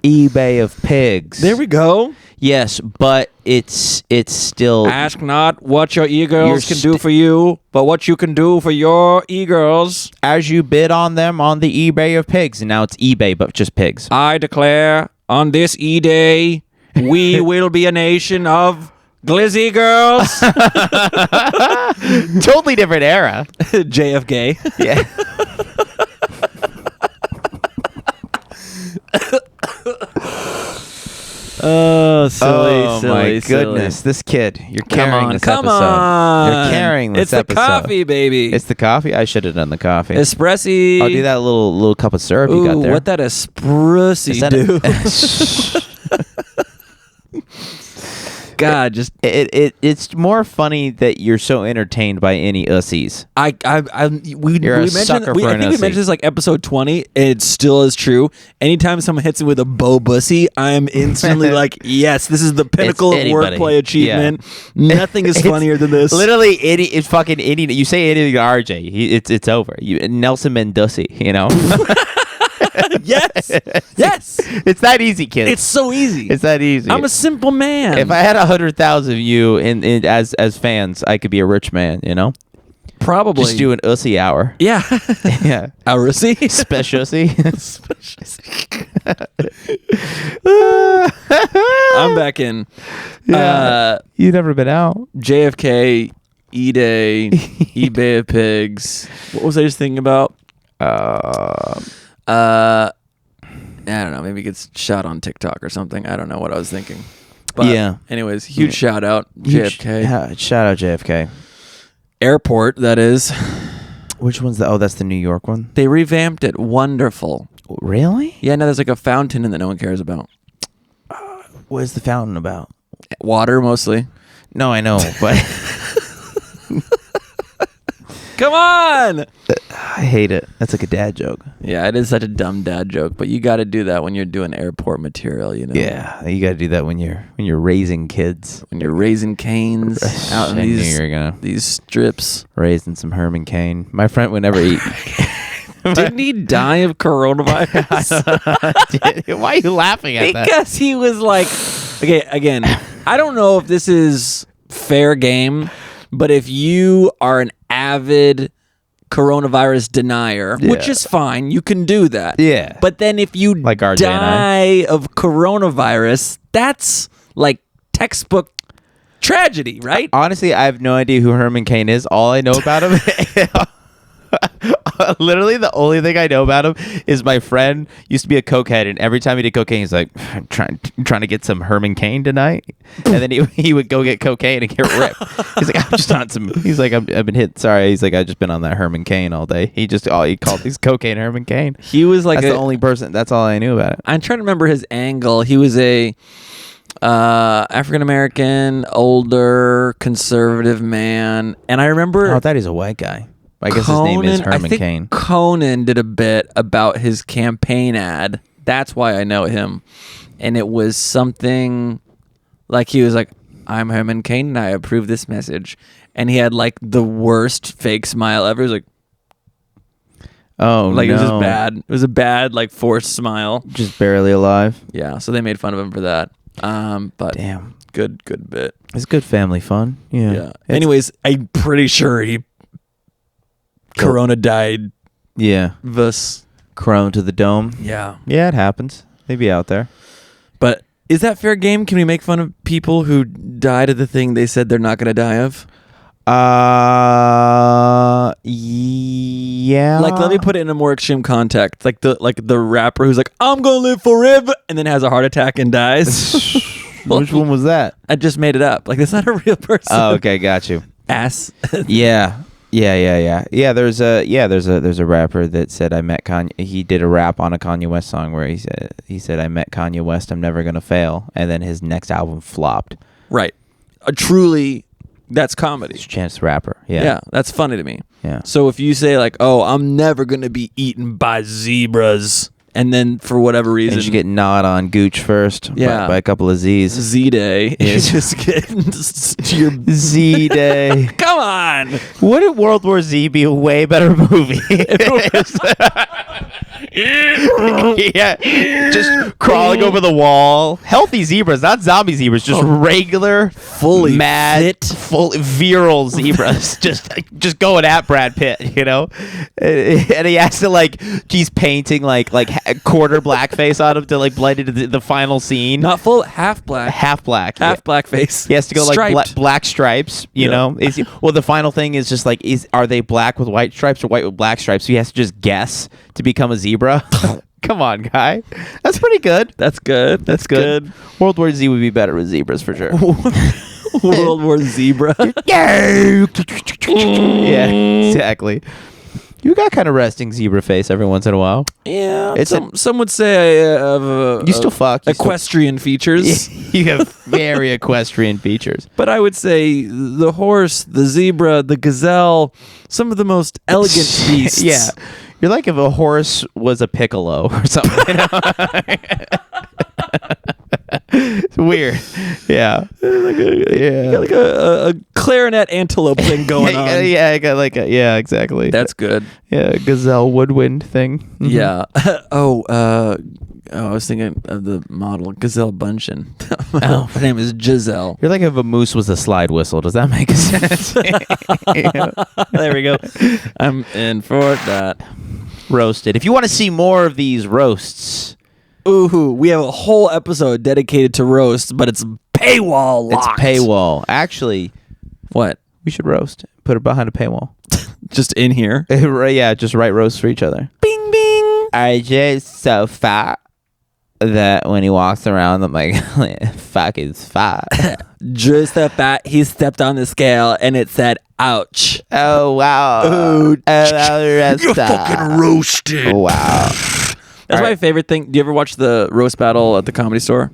eBay of pigs. There we go. Yes, but it's still. Ask not what your e-girls can do for you, but what you can do for your e-girls. As you bid on them on the eBay of pigs. And now it's eBay, but just pigs. I declare on this E-Day, we will be a nation of glizzy girls. Totally different era. JFK. Yeah. Oh, silly, my goodness. This kid. You're carrying this episode. You're carrying this episode. It's the coffee, baby. It's the coffee? I should have done the coffee. Espressi. I'll do that little cup of syrup you got there. What that espressi do? God, just it's more funny that you're so entertained by any ussies. I mentioned this like episode 20, and it still is true. Anytime someone hits me with a bow bussy, I am instantly like, yes, this is the pinnacle of wordplay achievement. Yeah. Nothing is funnier than this. Literally, it's fucking any. You say anything to RJ, it's over. Nelson Mendoza, you know. Yes. It's that easy, kid. It's so easy. It's that easy. I'm a simple man. If I had 100,000 of you as fans, I could be a rich man. You know. Probably. Just do an ussy hour. Yeah. Yeah. Our ussy? Special ussy. I'm back in. Yeah. You've never been out. JFK, E-Day, eBay of Pigs. What was I just thinking about? I don't know. Maybe it gets shot on TikTok or something. I don't know what I was thinking. But yeah. Anyways, huge shout out, JFK. Shout out JFK. Airport, that is. Which one's that's the New York one? They revamped it. Wonderful. Really? Yeah, no, there's like a fountain in that no one cares about. What is the fountain about? Water, mostly. No, I know, but... Come on! I hate it. That's like a dad joke. Yeah, it is such a dumb dad joke, but you got to do that when you're doing airport material, you know? Yeah, you got to do that when you're raising kids. When you're raising canes out in these strips. Raising some Herman Cain. My friend would never eat... Didn't he die of coronavirus? Why are you laughing at that? Because he was like... Okay, again, I don't know if this is fair game, but if you are an avid coronavirus denier, which is fine, you can do that. Yeah. But then if you like RJ die of coronavirus, that's like textbook tragedy, right? Honestly, I have no idea who Herman Cain is. All I know about him... Literally, the only thing I know about him is my friend used to be a cokehead, and every time he did cocaine, he's like, I'm trying to get some Herman Cain tonight, and then he would go get cocaine and get ripped. He's like, I'm just on some. He's like, I've been hit. Sorry, he's like, I've just been on that Herman Cain all day. He called these cocaine Herman Cain. He was like the only person. That's all I knew about it. I'm trying to remember his angle. He was a African American, older, conservative man, and I remember. Oh, I thought he's a white guy. I guess his name is Herman Cain. Conan did a bit about his campaign ad. That's why I know him. And it was something like he was like, I'm Herman Cain and I approve this message. And he had like the worst fake smile ever. He was like, oh, like, no. It was just bad. It was a bad, like, forced smile. Just barely alive. Yeah, so they made fun of him for that. But damn, good bit. It's good family fun. Yeah. Anyways, I'm pretty sure he Corona died. Yeah. Corona to the dome. Yeah. Yeah, it happens. They be out there. But is that fair game? Can we make fun of people who died of the thing they said they're not going to die of? Yeah. Like, let me put it in a more extreme context. Like the rapper who's like, I'm going to live forever, and then has a heart attack and dies. Which one was that? I just made it up. Like, that's not a real person. Oh, okay, got you. Ass. Yeah. Yeah, there's a rapper that said I met Kanye. He did a rap on a Kanye West song where he said I met Kanye West, I'm never gonna fail, and then his next album flopped. Right. Truly, that's comedy. It's Chance the Rapper. Yeah. Yeah, that's funny to me. Yeah. So if you say like, oh, I'm never gonna be eaten by zebras, and then for whatever reason and you get gnawed on Gooch first by a couple of Z's. Z-Day. Yes. You just get your Z-Day. Come on. Wouldn't World War Z be a way better movie? Yeah. Just crawling over the wall. Healthy zebras, not zombie zebras, just regular, fully mad, virile zebras. just going at Brad Pitt, you know? And he has to he's painting like quarter blackface on him to blend into the final scene. Not full, half black. Half black. Half blackface. He has to go black stripes, you know? Well, the final thing is just are they black with white stripes or white with black stripes? So he has to just guess to become a zebra. Come on, guy. That's pretty good. That's good. That's good. World War Z would be better with zebras for sure. World War Zebra. Yeah, exactly. You got kind of resting zebra face every once in a while. Yeah, some would say I have you still fuck equestrian features. You have very equestrian features. But I would say the horse, the zebra, the gazelle, some of the most elegant beasts. Yeah, you're like if a horse was a piccolo or something. You know? It's weird. Yeah. You got like a clarinet antelope thing going on. Yeah, I got like exactly. That's good. Yeah, gazelle woodwind thing. Mm-hmm. Yeah. I was thinking of the model Gazelle Bunchen. Her name is Giselle. You're like if a moose was a slide whistle. Does that make sense? There we go. I'm in for that. Roasted. If you want to see more of these roasts. Ooh, we have a whole episode dedicated to roasts, but it's paywall locked. It's paywall. Actually, what? We should roast. Put it behind a paywall. Just in here? Yeah, just write roasts for each other. Bing, bing. RJ's so fat that when he walks around, I'm like, fuck, he's fat. Just so fat, he stepped on the scale and it said, ouch. Oh, wow. Oh, you're fucking roasted. Wow. That's my favorite thing. Do you ever watch the roast battle at the Comedy Store?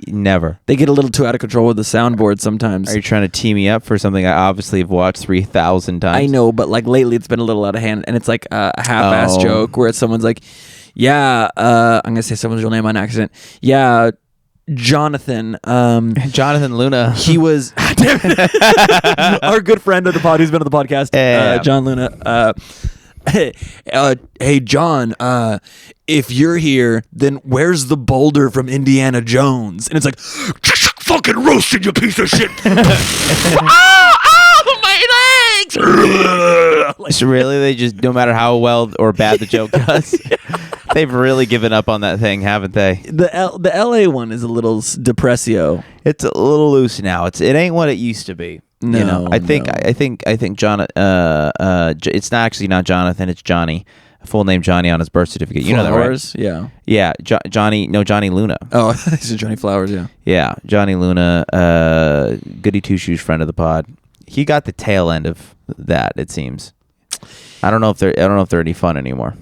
Never. They get a little too out of control with the soundboard sometimes. Are you trying to tee me up for something I obviously have watched 3,000 times? I know, but like lately it's been a little out of hand, and it's like a half-ass joke where it's someone's like, yeah, I'm going to say someone's real name on accident. Yeah, Jonathan. Jonathan Luna. He was our good friend of the pod who's been on the podcast, John Luna. Hey, John, if you're here, then where's the boulder from Indiana Jones? And it's like, fucking roasted, you piece of shit. Oh, my legs. So really, they just, no matter how well or bad the joke does, they've really given up on that thing, haven't they? The LA one is a little depressio. It's a little loose now. It ain't what it used to be. No, you know, I think John. It's not Jonathan. It's Johnny. Full name Johnny on his birth certificate. You know that, right? Yeah. Yeah. Johnny Luna. Oh, this is Johnny Flowers. Yeah. Yeah, Johnny Luna. Goody Two Shoes, friend of the pod. He got the tail end of that. It seems. I don't know if they're any fun anymore.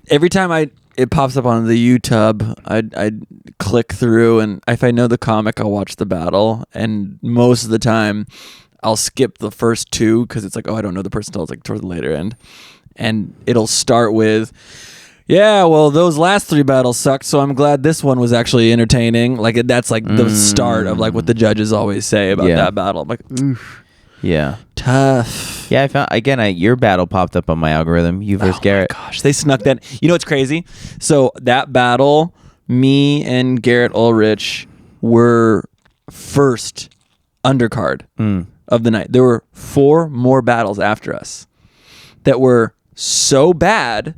Every time it pops up on the YouTube, I'd click through, and if I know the comic, I'll watch the battle. And most of the time, I'll skip the first two because it's like, oh, I don't know the person until it's like toward the later end. And it'll start with, yeah, well, those last three battles sucked, so I'm glad this one was actually entertaining. Like that's like the start of like what the judges always say about that battle. I'm like, oof. Yeah. Tough. Yeah, I found your battle popped up on my algorithm. You versus Garrett. Oh my gosh, they snuck that. You know what's crazy? So that battle, me and Garrett Ulrich were first undercard of the night. There were 4 more battles after us that were so bad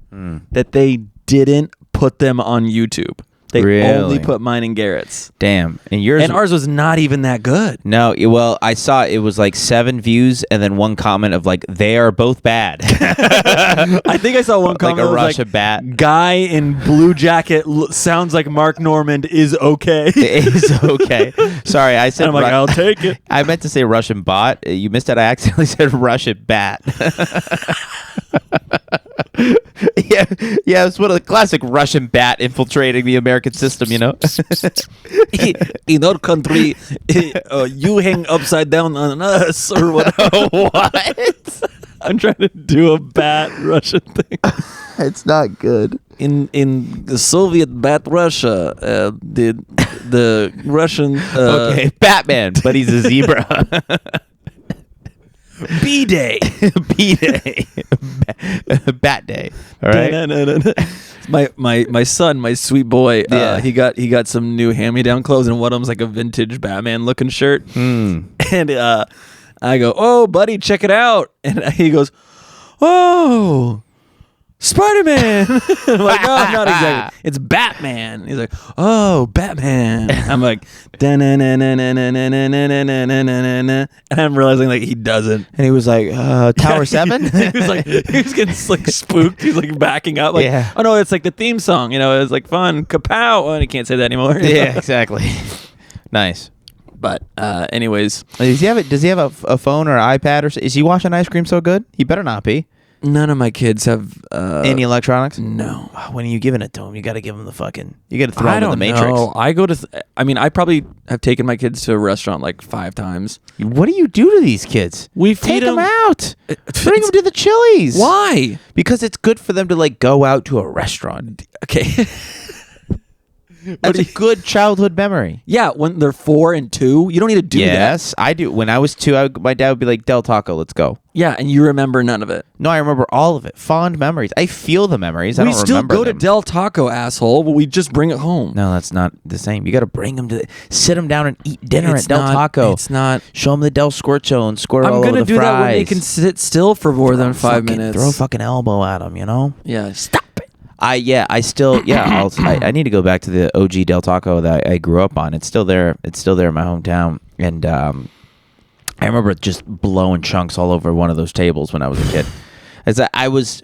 that they didn't put them on YouTube. They only put mine and Garrett's. Damn. And ours was not even that good. No, well, I saw it was like 7 views and then one comment of like, they are both bad. I think I saw one comment like a Russia like, bat. Guy in blue jacket sounds like Mark Normand is okay. Is okay. Sorry, I said. I'm like, I'll take it. I meant to say Russian bot. You missed it. I accidentally said Russian bat. Yeah, it's one of the classic Russian bat infiltrating the American system, you know? In our country, you hang upside down on us or whatever. What? I'm trying to do a bat Russian thing. It's not good. In the Soviet bat Russia, the Russian... okay, Batman, but he's a zebra. B-Day. B-Day. Bat Day. All right. My son, my sweet boy, he got some new hand-me-down clothes, and one of them's like a vintage Batman looking shirt. And I go, oh, buddy, check it out. And he goes, oh, Spider-Man. I'm like, no, not exactly. It's Batman. He's like, oh, Batman. I'm like, and I'm realizing like he doesn't. And he was like, Tower 7? he was getting like spooked. He's like backing up. Like, oh no, it's like the theme song. You know, it's like fun. Kapow. Oh, and he can't say that anymore. Yeah, exactly. Nice. But anyways, does he have a phone or an iPad or is he watching Ice Cream So Good? He better not be. None of my kids have any electronics. No. When are you giving it to them? You got to give them the fucking. You got to throw them in the Matrix. Know. I go to. I mean, I probably have taken my kids to a restaurant like 5 times. What do you do to these kids? We feed Take them out. Bring them to the Chili's. Why? Because it's good for them to like go out to a restaurant. Okay. That's a good childhood memory. Yeah, when they're 4 and 2, you don't need to do that. Yes, I do. When I was 2, my dad would be like, Del Taco, let's go. Yeah, and you remember none of it. No, I remember all of it. Fond memories. I feel the memories. I don't remember them. We still go to Del Taco, asshole, but we just bring it home. No, that's not the same. You got to bring them to sit them down and eat dinner at Del Taco. It's not. Show them the Del Scorcho and squirt all over the fries. I'm going to do that when they can sit still for more than 5 minutes. Throw a fucking elbow at them, you know? Yeah, stop it. I need to go back to the OG Del Taco that I grew up on. It's still there. It's still there in my hometown. And I remember just blowing chunks all over one of those tables when I was a kid.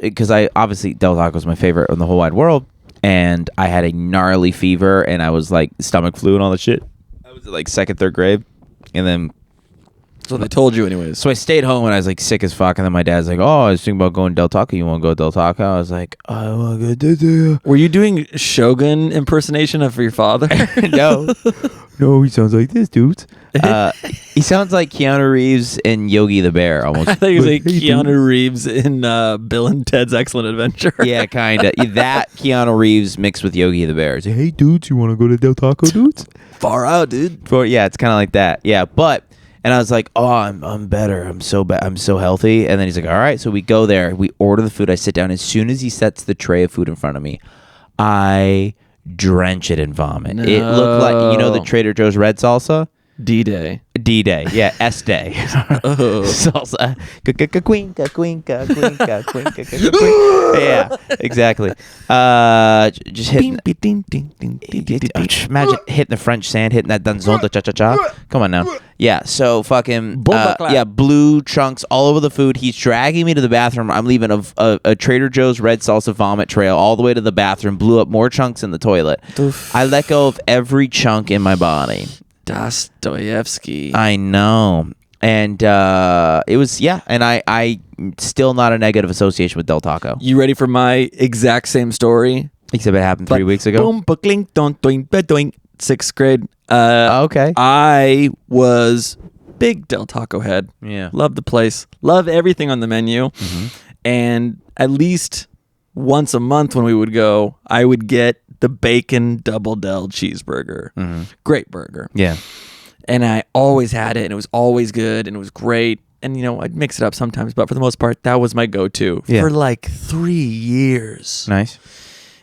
Because obviously Del Taco is my favorite in the whole wide world. And I had a gnarly fever and I was like stomach flu and all that shit. I was like 2nd, 3rd grade. And then so they told you anyways. So I stayed home and I was like sick as fuck. And then my dad's like, "Oh, I was thinking about going to Del Taco. You want to go to Del Taco?" I was like, "I want to go to Del Taco." Were you doing Shogun impersonation of your father? No, he sounds like this, dude. He sounds like Keanu Reeves in Yogi the Bear almost. I think he was like Keanu Reeves in Bill and Ted's Excellent Adventure. Yeah, kind of. That Keanu Reeves mixed with Yogi the Bear. Say, "Hey, dudes, you want to go to Del Taco, dudes?" Far out, dude. Yeah, it's kind of like that. Yeah, but... And I was like, "Oh, I'm better. I'm so healthy." And then he's like, "All right." So we go there. We order the food. I sit down. As soon as he sets the tray of food in front of me, I drench it in vomit. No. It looked like, the Trader Joe's red salsa? D-Day. D-Day. Yeah, S-Day. Salsa. Yeah, exactly. Just hitting. Imagine hitting the French sand, hitting that danzon de cha-cha-cha. Come on now. Yeah, so fucking, blue chunks all over the food. He's dragging me to the bathroom. I'm leaving a Trader Joe's red salsa vomit trail all the way to the bathroom, blew up more chunks in the toilet. Oof. I let go of every chunk in my body. Dostoevsky. I know. And it was, and I still not a negative association with Del Taco. You ready for my exact same story? Except it happened 3 weeks ago. Boom, buckling, don't, doing, bedoing. 6th grade. Okay. I was big Del Taco head. Yeah. Love the place. Love everything on the menu. Mm-hmm. And at least once a month when we would go, I would get the bacon double Del cheeseburger. Mm-hmm. Great burger. Yeah. And I always had it, and it was always good, and it was great. And, I'd mix it up sometimes, but for the most part, that was my go-to for like 3 years. Nice.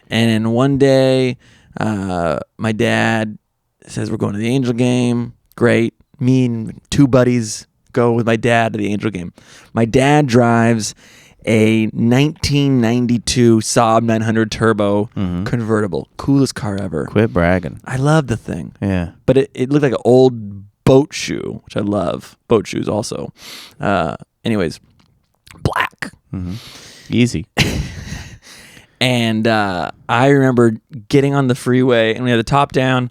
And then one day, my dad says, "We're going to the Angel game." Great. Me and 2 buddies go with my dad to the Angel game. My dad drives a 1992 Saab 900 Turbo convertible. Coolest car ever. Quit bragging. I love the thing. Yeah. But it looked like an old boat shoe, which I love. Boat shoes also. Anyways, black. Mm-hmm. Easy. And I remember getting on the freeway and we had the top down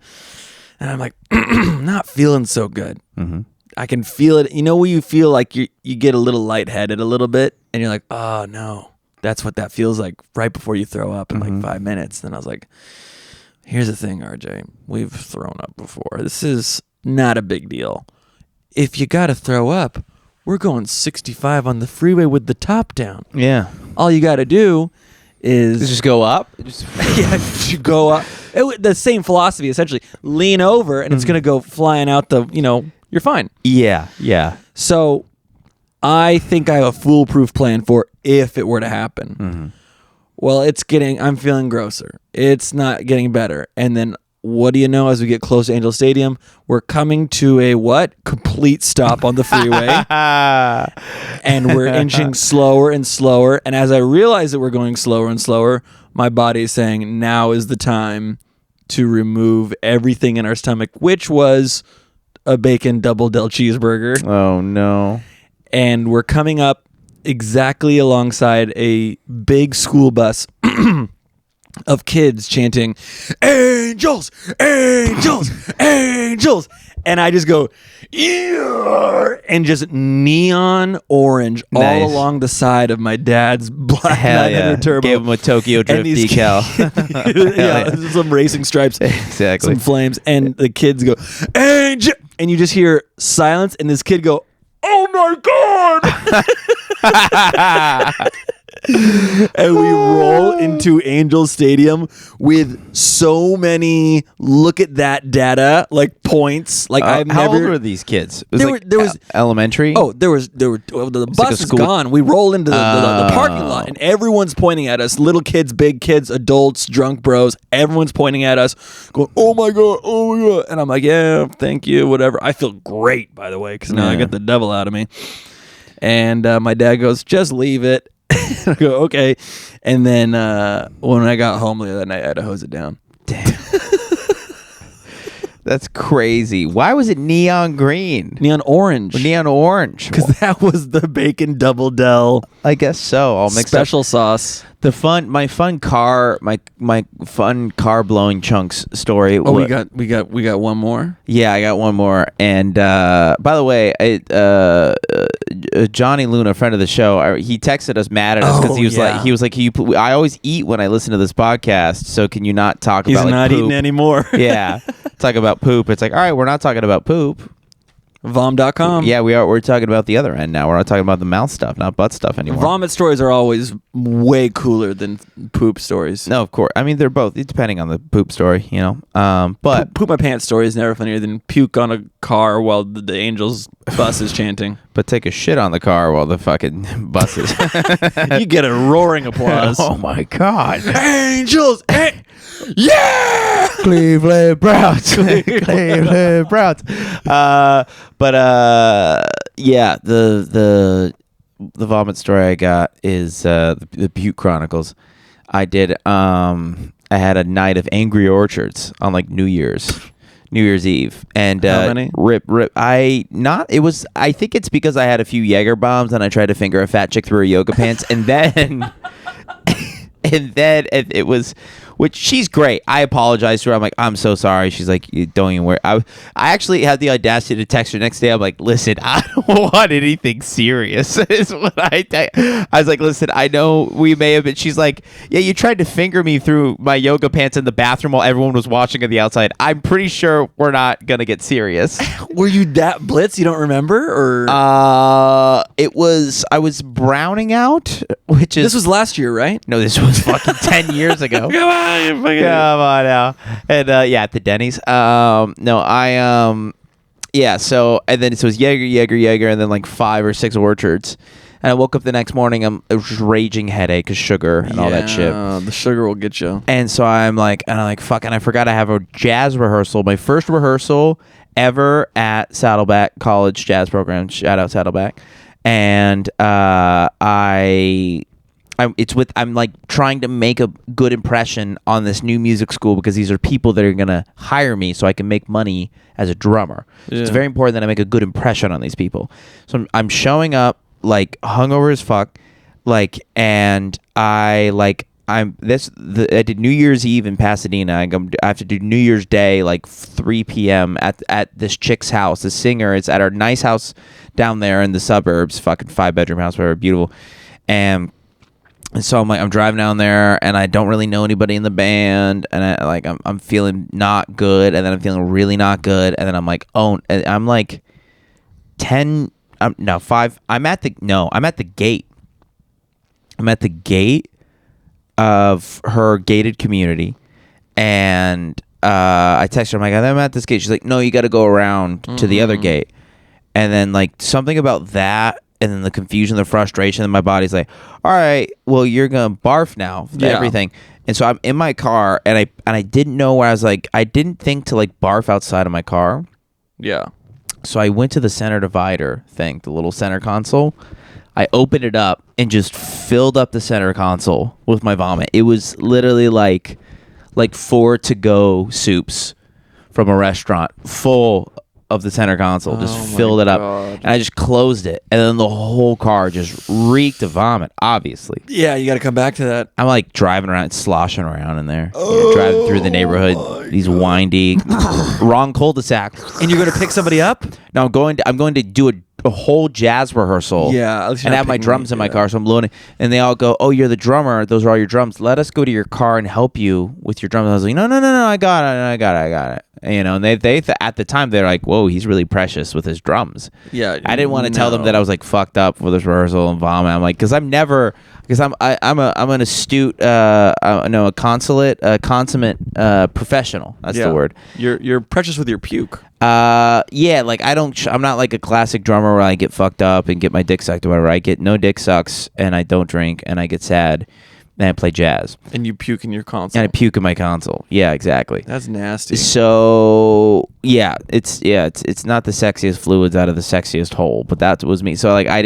and I'm like, not feeling so good. Mm-hmm. I can feel it. You know when you feel like you get a little lightheaded a little bit and you're like, oh no, that's what that feels like right before you throw up in like 5 minutes. Then I was like, here's the thing, RJ, we've thrown up before. This is not a big deal. If you got to throw up, we're going 65 on the freeway with the top down. Yeah. All you got to do is just go up. You go up. The same philosophy, essentially. Lean over and it's going to go flying out the, you're fine. Yeah. So I think I have a foolproof plan for if it were to happen. Mm-hmm. Well, I'm feeling grosser. It's not getting better. And then what do you know, as we get close to Angel Stadium, we're coming to a what? Complete stop on the freeway. And we're inching slower and slower. And as I realize that we're going slower and slower, my body is saying now is the time to remove everything in our stomach, which was a bacon double Del cheeseburger. Oh, no. And we're coming up exactly alongside a big school bus of kids chanting, "Angels, angels, angels," and I just go, "Yeah," and just neon orange all along the side of my dad's black 900 Turbo. Gave him a Tokyo Drift decal. Some racing stripes, exactly, some flames, and the kids go, "Angel," and you just hear silence, and this kid go, "Oh my god!" And we roll into Angel Stadium with so many look at that data points. How old were these kids? There was elementary. Oh, the bus is gone. We roll into the parking lot, and everyone's pointing at us. Little kids, big kids, adults, drunk bros. Everyone's pointing at us, going, "Oh my god, oh my god!" And I'm like, "Yeah, thank you, whatever." I feel great, by the way, because now I get the devil out of me. And my dad goes, "Just leave it." I go, "Okay." And then when I got home the other night, I had to hose it down. Damn. That's crazy. Why was it neon green? Neon orange. Neon orange. Because that was the bacon double Del. I guess so. I'll mix special sauce. My fun car blowing chunks story. Oh, we got one more. Yeah, I got one more. And by the way, Johnny Luna, a friend of the show, he texted us mad at us because he was like, I always eat when I listen to this podcast. So can you not talk about He's not poop? Eating anymore. Yeah, talk about poop. It's like, all right, we're not talking about poop. Vom.com. Yeah, we are. We're talking about the other end now. We're not talking about the mouth stuff, not butt stuff anymore. Vomit stories are always way cooler than poop stories. No, of course. I mean, they're both depending on the poop story, you know. But poop my pants story is never funnier than puke on a car while the Angels bus is chanting. But take a shit on the car while the fucking bus is. You get a roaring applause. Oh my god! Angels, yeah! Cleveland Browns. Cleveland Browns. Yeah, the vomit story I got is the Butte Chronicles. I did. I had a night of Angry Orchards on New Year's Eve, and how many? Rip. I think it's because I had a few Jaeger bombs and I tried to finger a fat chick through her yoga pants, and then it was. Which she's great. I apologized to her. I'm like, "I'm so sorry." She's like, "You don't even worry." I actually had the audacity to text her next day. I'm like, "Listen, I don't want anything serious." Is what I was like, "Listen, I know we may have been." She's like, "Yeah, you tried to finger me through my yoga pants in the bathroom while everyone was watching on the outside. I'm pretty sure we're not gonna get serious." Were you that blitz? You don't remember, or I was browning out, which is this was last year, right? No, this was fucking 10 years ago. Come on. Come on now. And at the Denny's. So and then it was Jaeger, and then 5 or 6 Orchards. And I woke up the next morning, it was just raging headache because sugar and all that shit. The sugar will get you. And so I'm like, fuck, and I forgot I have a jazz rehearsal, my first rehearsal ever at Saddleback College Jazz Program. Shout out Saddleback. And I'm trying to make a good impression on this new music school because these are people that are going to hire me so I can make money as a drummer. So it's very important that I make a good impression on these people. So I'm showing up hungover as fuck, and I did New Year's Eve in Pasadena. I have to do New Year's Day 3 p.m. at this chick's house. The singer is at our nice house down there in the suburbs, fucking 5-bedroom house, whatever, beautiful. And so I'm driving down there, and I don't really know anybody in the band, and I'm feeling not good, and then I'm feeling really not good, and then I'm like, oh, I'm 10, no 5. I'm at the gate. I'm at the gate of her gated community, and I text her. I'm like, I'm at this gate. She's like, no, you got to go around to the other gate, and then something about that. And then the confusion, the frustration, and my body's like, all right, well, you're going to barf now, everything. And so I'm in my car, and I didn't know where I was I didn't think to barf outside of my car. Yeah. So I went to the center divider thing, the little center console. I opened it up and just filled up the center console with my vomit. It was literally like 4 to-go soups from a restaurant full of the center console, just filled it up, and I just closed it, and then the whole car just reeked of vomit. Obviously, yeah, you got to come back to that. I'm like driving around, sloshing around in there, driving through the neighborhood, these windy, wrong cul-de-sac. And you're going to pick somebody up? No, I'm going to do a whole jazz rehearsal. Yeah, and have my drums in my car, so I'm loading, and they all go, "Oh, you're the drummer. Those are all your drums. Let us go to your car and help you with your drums." And I was like, "No, I got it." You know, and they at the time they're like, "Whoa, he's really precious with his drums." Yeah, I didn't want to tell them that I was like fucked up for this rehearsal and vomit. I'm like, because I'm an astute, a consummate professional. That's the word. You're precious with your puke. Yeah, like I'm not like a classic drummer where I get fucked up and get my dick sucked or whatever. I get no dick sucks and I don't drink and I get sad. And I play jazz. And you puke in your console. And I puke in my console. Yeah, exactly. That's nasty. So it's not the sexiest fluids out of the sexiest hole, but that was me. So like so I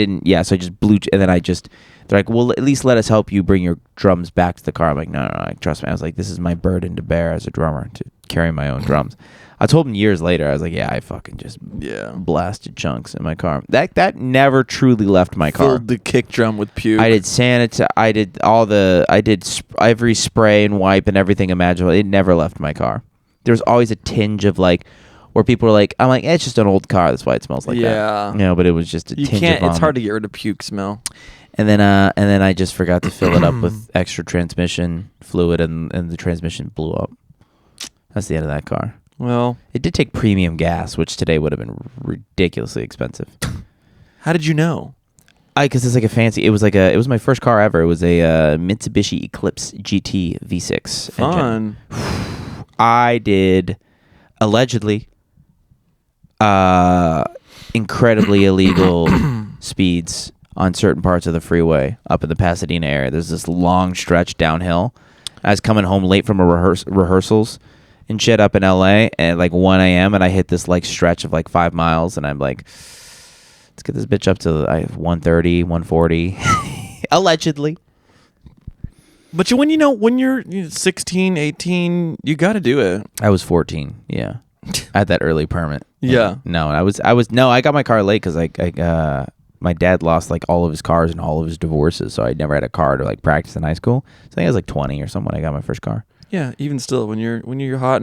just blew, and then they're like, well, at least let us help you bring your drums back to the car. I'm like, no, trust me. I was like, this is my burden to bear as a drummer, to carry my own drums. I told him years later, I was like, yeah, I fucking just blasted chunks in my car. That never truly left my car. Filled the kick drum with puke. I did I did every spray and wipe and everything imaginable. It never left my car. There was always a tinge of like, where people were like, I'm like, it's just an old car. That's why it smells like that. Yeah. You know, but it was just a tinge of vomit. It's hard to get rid of puke smell. And then I just forgot to fill it up with extra transmission fluid, and the transmission blew up. That's the end of that car. Well, it did take premium gas, which today would have been ridiculously expensive. How did you know? Because it's like a fancy. It was my first car ever. It was a Mitsubishi Eclipse GT V6 Fun. engine. I did allegedly incredibly illegal speeds on certain parts of the freeway up in the Pasadena area. There's this long stretch downhill. I was coming home late from rehearsals and shit up in LA at like 1 a.m. and I hit this like stretch of like 5 miles, and I'm like, let's get this bitch up to 130, 140, allegedly. But when you're 16, 18, you got to do it. I was 14, yeah. I had that early permit. Yeah. No, I got my car late because my dad lost like all of his cars and all of his divorces, so I never had a car to like practice in high school. So I think I was like 20 or something when I got my first car. Yeah, even still, when you're hot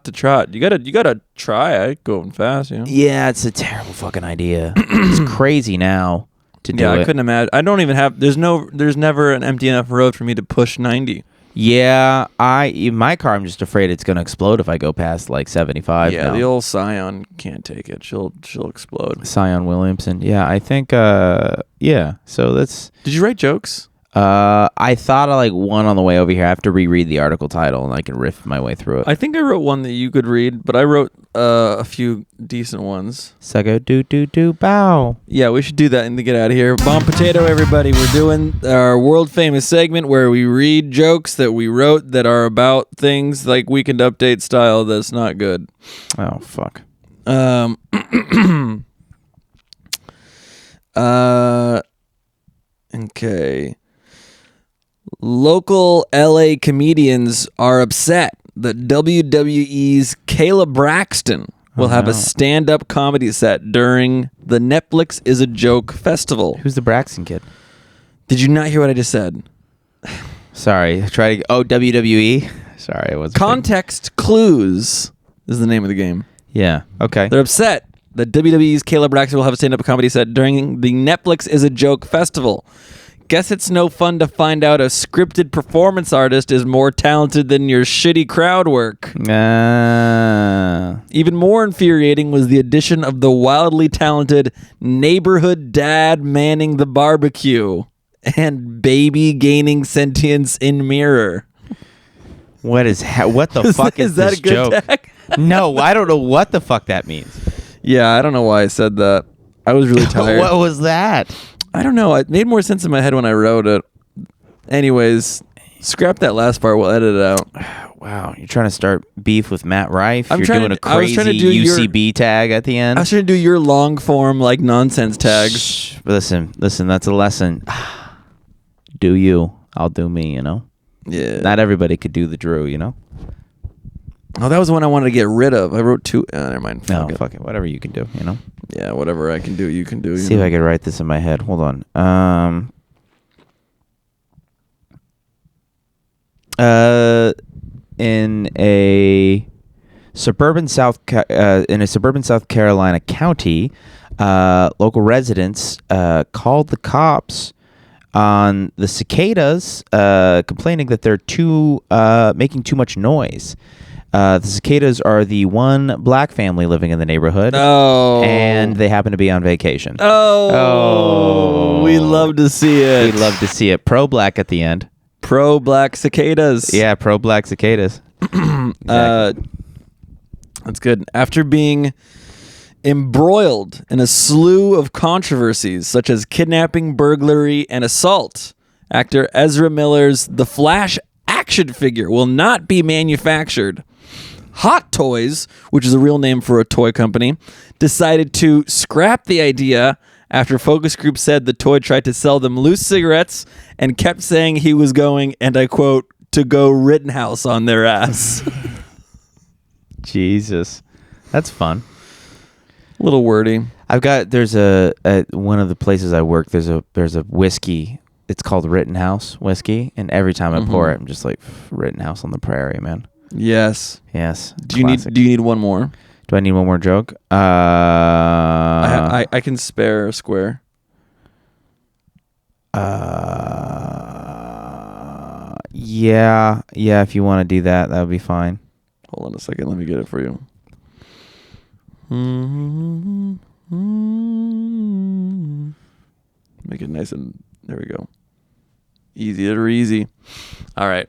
to trot, you gotta try it going fast. You know. Yeah, it's a terrible fucking idea. It's crazy now to do it. Yeah, I couldn't imagine. I don't even have. There's never an empty enough road for me to push 90. Yeah, in my car, I'm just afraid it's gonna explode if I go past like 75. Yeah, the old Scion can't take it. She'll explode. Scion Williamson. Yeah, I think. Yeah. So that's. Did you write jokes? I thought of like one on the way over here. I have to reread the article title and I can riff my way through it. I think I wrote one that you could read, but I wrote a few decent ones. So go do bow. Yeah, we should do that and to get out of here. Bomb potato, everybody. We're doing our world famous segment where we read jokes that we wrote that are about things like Weekend Update style. That's not good. Oh fuck. Okay. Local LA comedians are upset that WWE's Kayla Braxton will have a stand-up comedy set during the Netflix Is a Joke festival. Who's the Braxton kid? Did you not hear what I just said? Sorry. WWE? Sorry, I wasn't. Context Clues is the name of the game. Yeah. Okay. They're upset that WWE's Kayla Braxton will have a stand-up comedy set during the Netflix Is a Joke festival. Guess it's no fun to find out a scripted performance artist is more talented than your shitty crowd work. Even more infuriating was the addition of the wildly talented neighborhood dad manning the barbecue and baby gaining sentience in mirror. What the fuck is that this a good joke? tag? No, I don't know what the fuck that means. Yeah, I don't know why I said that. I was really tired. What was that? I don't know. It made more sense in my head when I wrote it. Anyways, scrap that last part. We'll edit it out. Wow, you're trying to start beef with Matt Rife? You're doing a crazy UCB tag at the end? I was trying to do your long form, like, nonsense tags. Shh, listen, that's a lesson. Do you, I'll do me, you know? Yeah. Not everybody could do the Drew, you know? Oh, that was one I wanted to get rid of. I wrote 2. Never mind. Fuck it. Whatever you can do, you know? Yeah, whatever I can do, you can do. See if I can write this in my head. Hold on. In a suburban South Carolina county, local residents called the cops on the cicadas, complaining that they're making too much noise. The cicadas are the one black family living in the neighborhood. Oh. And they happen to be on vacation. Oh. We love to see it. We love to see it. Pro-black at the end. Pro-black cicadas. Yeah, pro-black cicadas. Exactly. That's good. After being embroiled in a slew of controversies such as kidnapping, burglary, and assault, actor Ezra Miller's The Flash action figure will not be manufactured. Hot Toys, which is a real name for a toy company, decided to scrap the idea after focus group said the toy tried to sell them loose cigarettes and kept saying he was going, and I quote, to go Rittenhouse on their ass. Jesus. That's fun. A little wordy. There's at one of the places I work, there's a whiskey. It's called Rittenhouse whiskey, and every time I pour it, I'm just like, Rittenhouse on the prairie, man. Yes. Do you need one more? Do I need one more joke? I can spare a square. Yeah, if you want to do that, that would be fine. Hold on a second, let me get it for you. Make it nice and there we go. Easy. All right.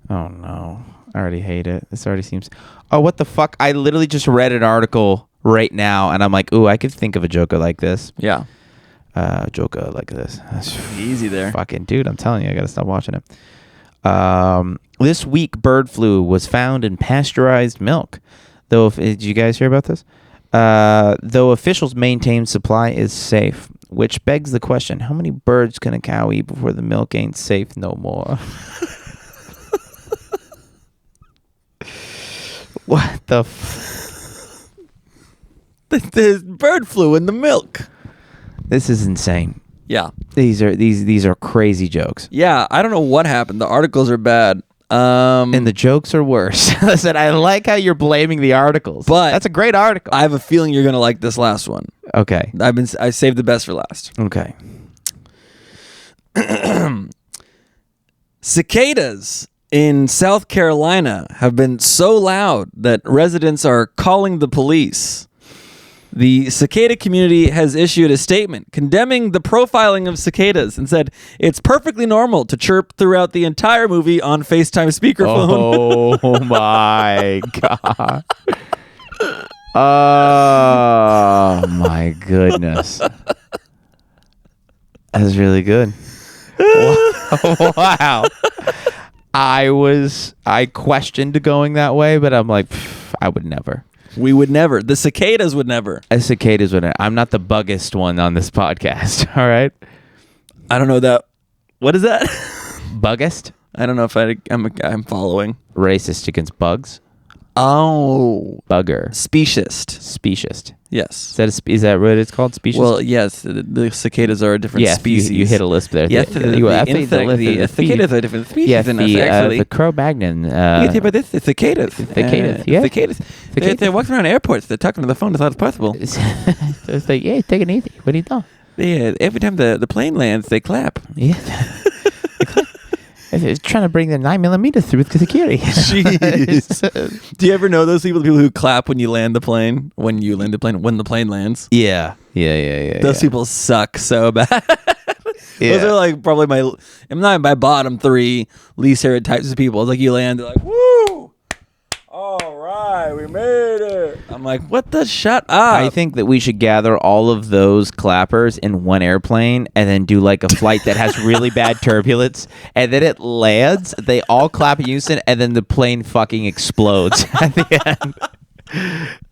Oh no. I already hate it. This already seems... Oh, what the fuck? I literally just read an article right now, and I'm like, ooh, I could think of a joker like this. Yeah. Joker like this. Easy there. Fucking dude, I'm telling you, I gotta stop watching it. This week, bird flu was found in pasteurized milk. Did you guys hear about this? Though officials maintain supply is safe, which begs the question, how many birds can a cow eat before the milk ain't safe no more? What the There's bird flu in the milk. This is insane. Yeah. These are crazy jokes. Yeah, I don't know what happened. The articles are bad. And the jokes are worse. Listen, I like how you're blaming the articles. But that's a great article. I have a feeling you're going to like this last one. Okay. I saved the best for last. Okay. Cicadas in South Carolina have been so loud that residents are calling the police. The cicada community has issued a statement condemning the profiling of cicadas and said it's perfectly normal to chirp throughout the entire movie on FaceTime speakerphone. Oh my God. Oh my goodness. That's really good. Wow. I questioned going that way, but I'm like, I would never. We would never. The cicadas would never. Cicadas would never. I'm not the buggest one on this podcast. All right. I don't know that. What is that? Buggest? I don't know if I'm following. Racist against bugs. Oh. Bugger. Speciest. Speciest. Yes. Is that what it's called? Speciest? Well, yes. The cicadas are a different species. You hit a lisp there. Yes, the cicadas are a different species. Yes, actually. the Cro-Magnon. You can hear about this. The cicadas. Cicadas, yeah. Cicadas. They're walking around airports. They're talking to the phone as loud as possible. It's like, yeah, take it easy. What are you doing? Yeah, every time the plane lands, they clap. Yeah. It's trying to bring the 9mm through with security. Jeez. Do you ever know those people who clap when you land the plane? When the plane lands? Yeah. Those people suck so bad. Yeah. Those are like probably my bottom 3 least favorite types of people. It's like you land, they're like, woo! All right, we made it. I'm like, what the shut up? I think that we should gather all of those clappers in one airplane and then do like a flight that has really bad turbulence, and then it lands, they all clap in unison, and then the plane fucking explodes at the end.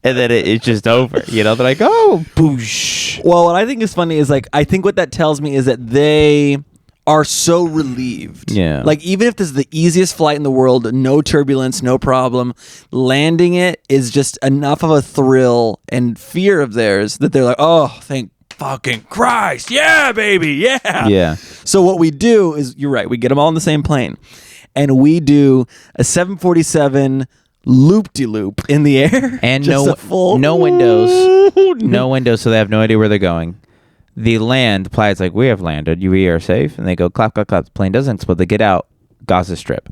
And then it's just over. You know, they're like, oh, boosh. Well, what I think is funny is like, I think what that tells me is that they are so relieved. Yeah. Like, even if this is the easiest flight in the world, no turbulence, no problem, landing it is just enough of a thrill and fear of theirs that they're like, oh, thank fucking Christ. Yeah, baby. Yeah. Yeah. So what we do is, you're right, we get them all on the same plane. And we do a 747 loop-de-loop in the air. And full no windows. No windows, so they have no idea where they're going. The flight's like, we have landed. We are safe. And they go, clap, clap, clap. The plane doesn't explode. They get out. Gaza Strip.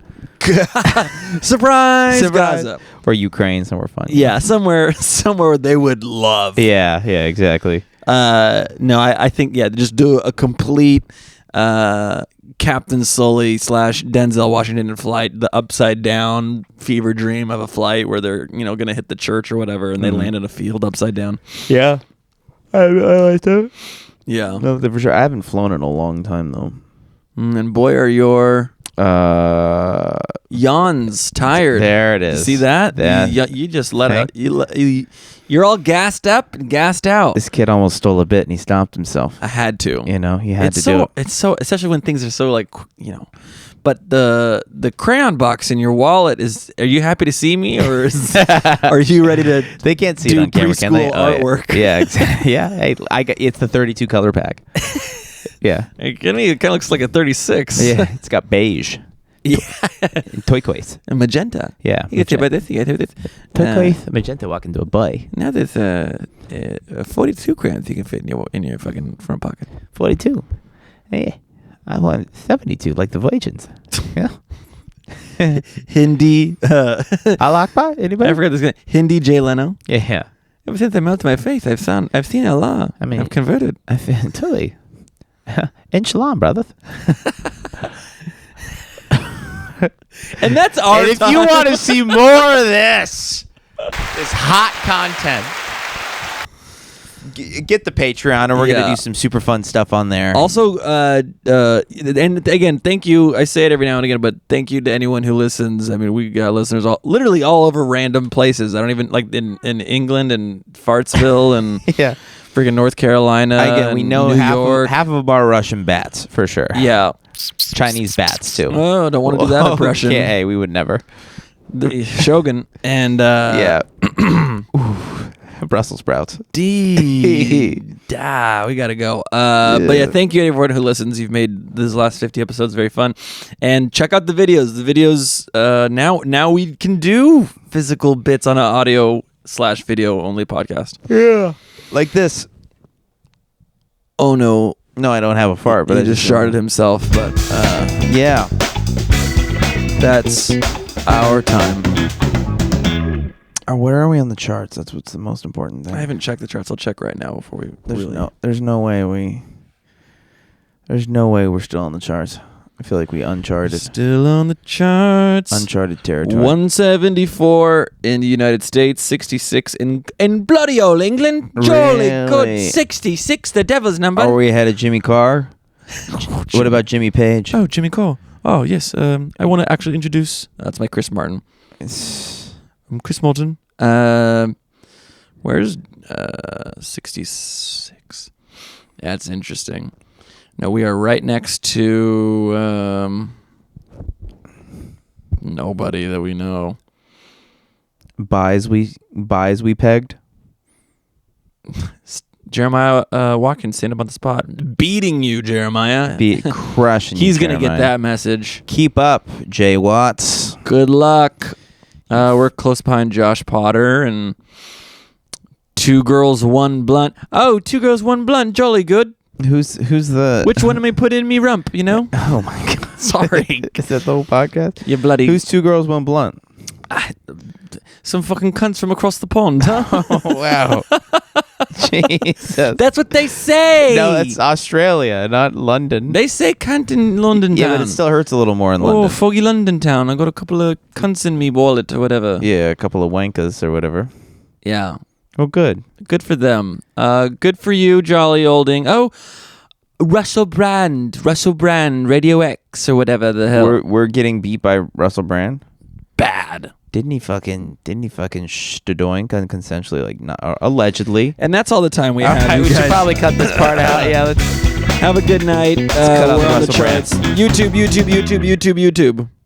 Surprise! Gaza. Or Ukraine, somewhere fun. Yeah, somewhere they would love. Yeah, exactly. No, I think, just do a complete Captain Sully / Denzel Washington flight, the upside down fever dream of a flight where they're, going to hit the church or whatever, and they land in a field upside down. Yeah. I like that. Yeah. No, for sure. I haven't flown in a long time, though. And boy, are your yawns tired. There it is. See that? Yeah. You just let it. You're all gassed up and gassed out. This kid almost stole a bit, and he stopped himself. I had to. He had to do it. It's so, especially when things are so But the crayon box in your wallet is. Are you happy to see me, or are you ready to? They can't see it on camera, can they? Artwork. Yeah, exactly. Yeah, hey, it's the 32 color pack. Yeah, it kind of looks like a 36. Yeah, it's got beige. Yeah, turquoise and magenta. Yeah, you get about this. You get this. Turquoise, magenta. Walk into a boy. Now there's 42 crayons you can fit in your fucking front pocket. 42. Hey. I want 72, like the Voyagians. Yeah. Hindi. Al Akbar? Anybody? I forgot this guy. Hindi Jay Leno. Yeah. Ever since I melted my faith, I've seen Allah. I mean, I've converted. Totally. Inshallah, brother. And that's our And if you want to see more of this hot content, get the Patreon, and we're going to do some super fun stuff on there. Also, and again, thank you. I say it every now and again, but thank you to anyone who listens. I mean, we got listeners literally all over random places. I don't even, like, in England and Fartsville and freaking North Carolina. Again, we know New York. half of them are Russian bats, for sure. Yeah. Chinese bats, too. Oh, don't want to do that impression. Okay, hey, we would never. The Shogun. And, Brussels sprouts. We gotta go. But yeah, thank you everyone who listens. You've made these last 50 episodes very fun. And check out the videos. The videos, now we can do physical bits on an audio / video only podcast. Yeah. Like this. Oh no. No, I don't have a fart, but he just sharted himself. But yeah. That's our time. Where are we on the charts? That's what's the most important thing. I haven't checked the charts. I'll check right now before we. There's no way we're still on the charts. I feel like we uncharted. Still on the charts. Uncharted territory. 174 in the United States, 66 in bloody old England. Jolly good. 66, the devil's number. Are we ahead of Jimmy Carr? What about Jimmy Page? Oh, Jimmy Carr. Oh, yes. I want to actually introduce. That's my Chris Martin. I'm Chris Martin. Where's 66? That's interesting. No, we are right next to nobody that we know. Buys we pegged. Jeremiah Watkins, stand up on the spot, beating you, Jeremiah. Crushing. He's gonna get that message. Keep up, Jay Watts. Good luck. We're close behind Josh Potter and 2 Girls, 1 Blunt. Oh, 2 Girls, 1 Blunt. Jolly good. Who's the? Which one am I put in me rump? You know? Oh my god! Sorry. Is that the whole podcast? You bloody. Who's 2 Girls, 1 Blunt? Some fucking cunts from across the pond. Oh wow! Jesus. That's what they say. No, that's Australia, not London. They say cunt in London town. Yeah, but it still hurts a little more in London. Oh, foggy London town. I got a couple of cunts in me wallet or whatever. Yeah, a couple of wankas or whatever. Yeah. Oh, good. Good for them. Good for you, jolly olding. Oh, Russell Brand, Radio X or whatever the hell. We're getting beat by Russell Brand. Bad. Didn't he fucking shtadoink unconsensually, like, not, allegedly? And that's all the time we have. We should probably cut this part out. Yeah, let's. Have a good night. cut out we're the on the Russell charts. YouTube.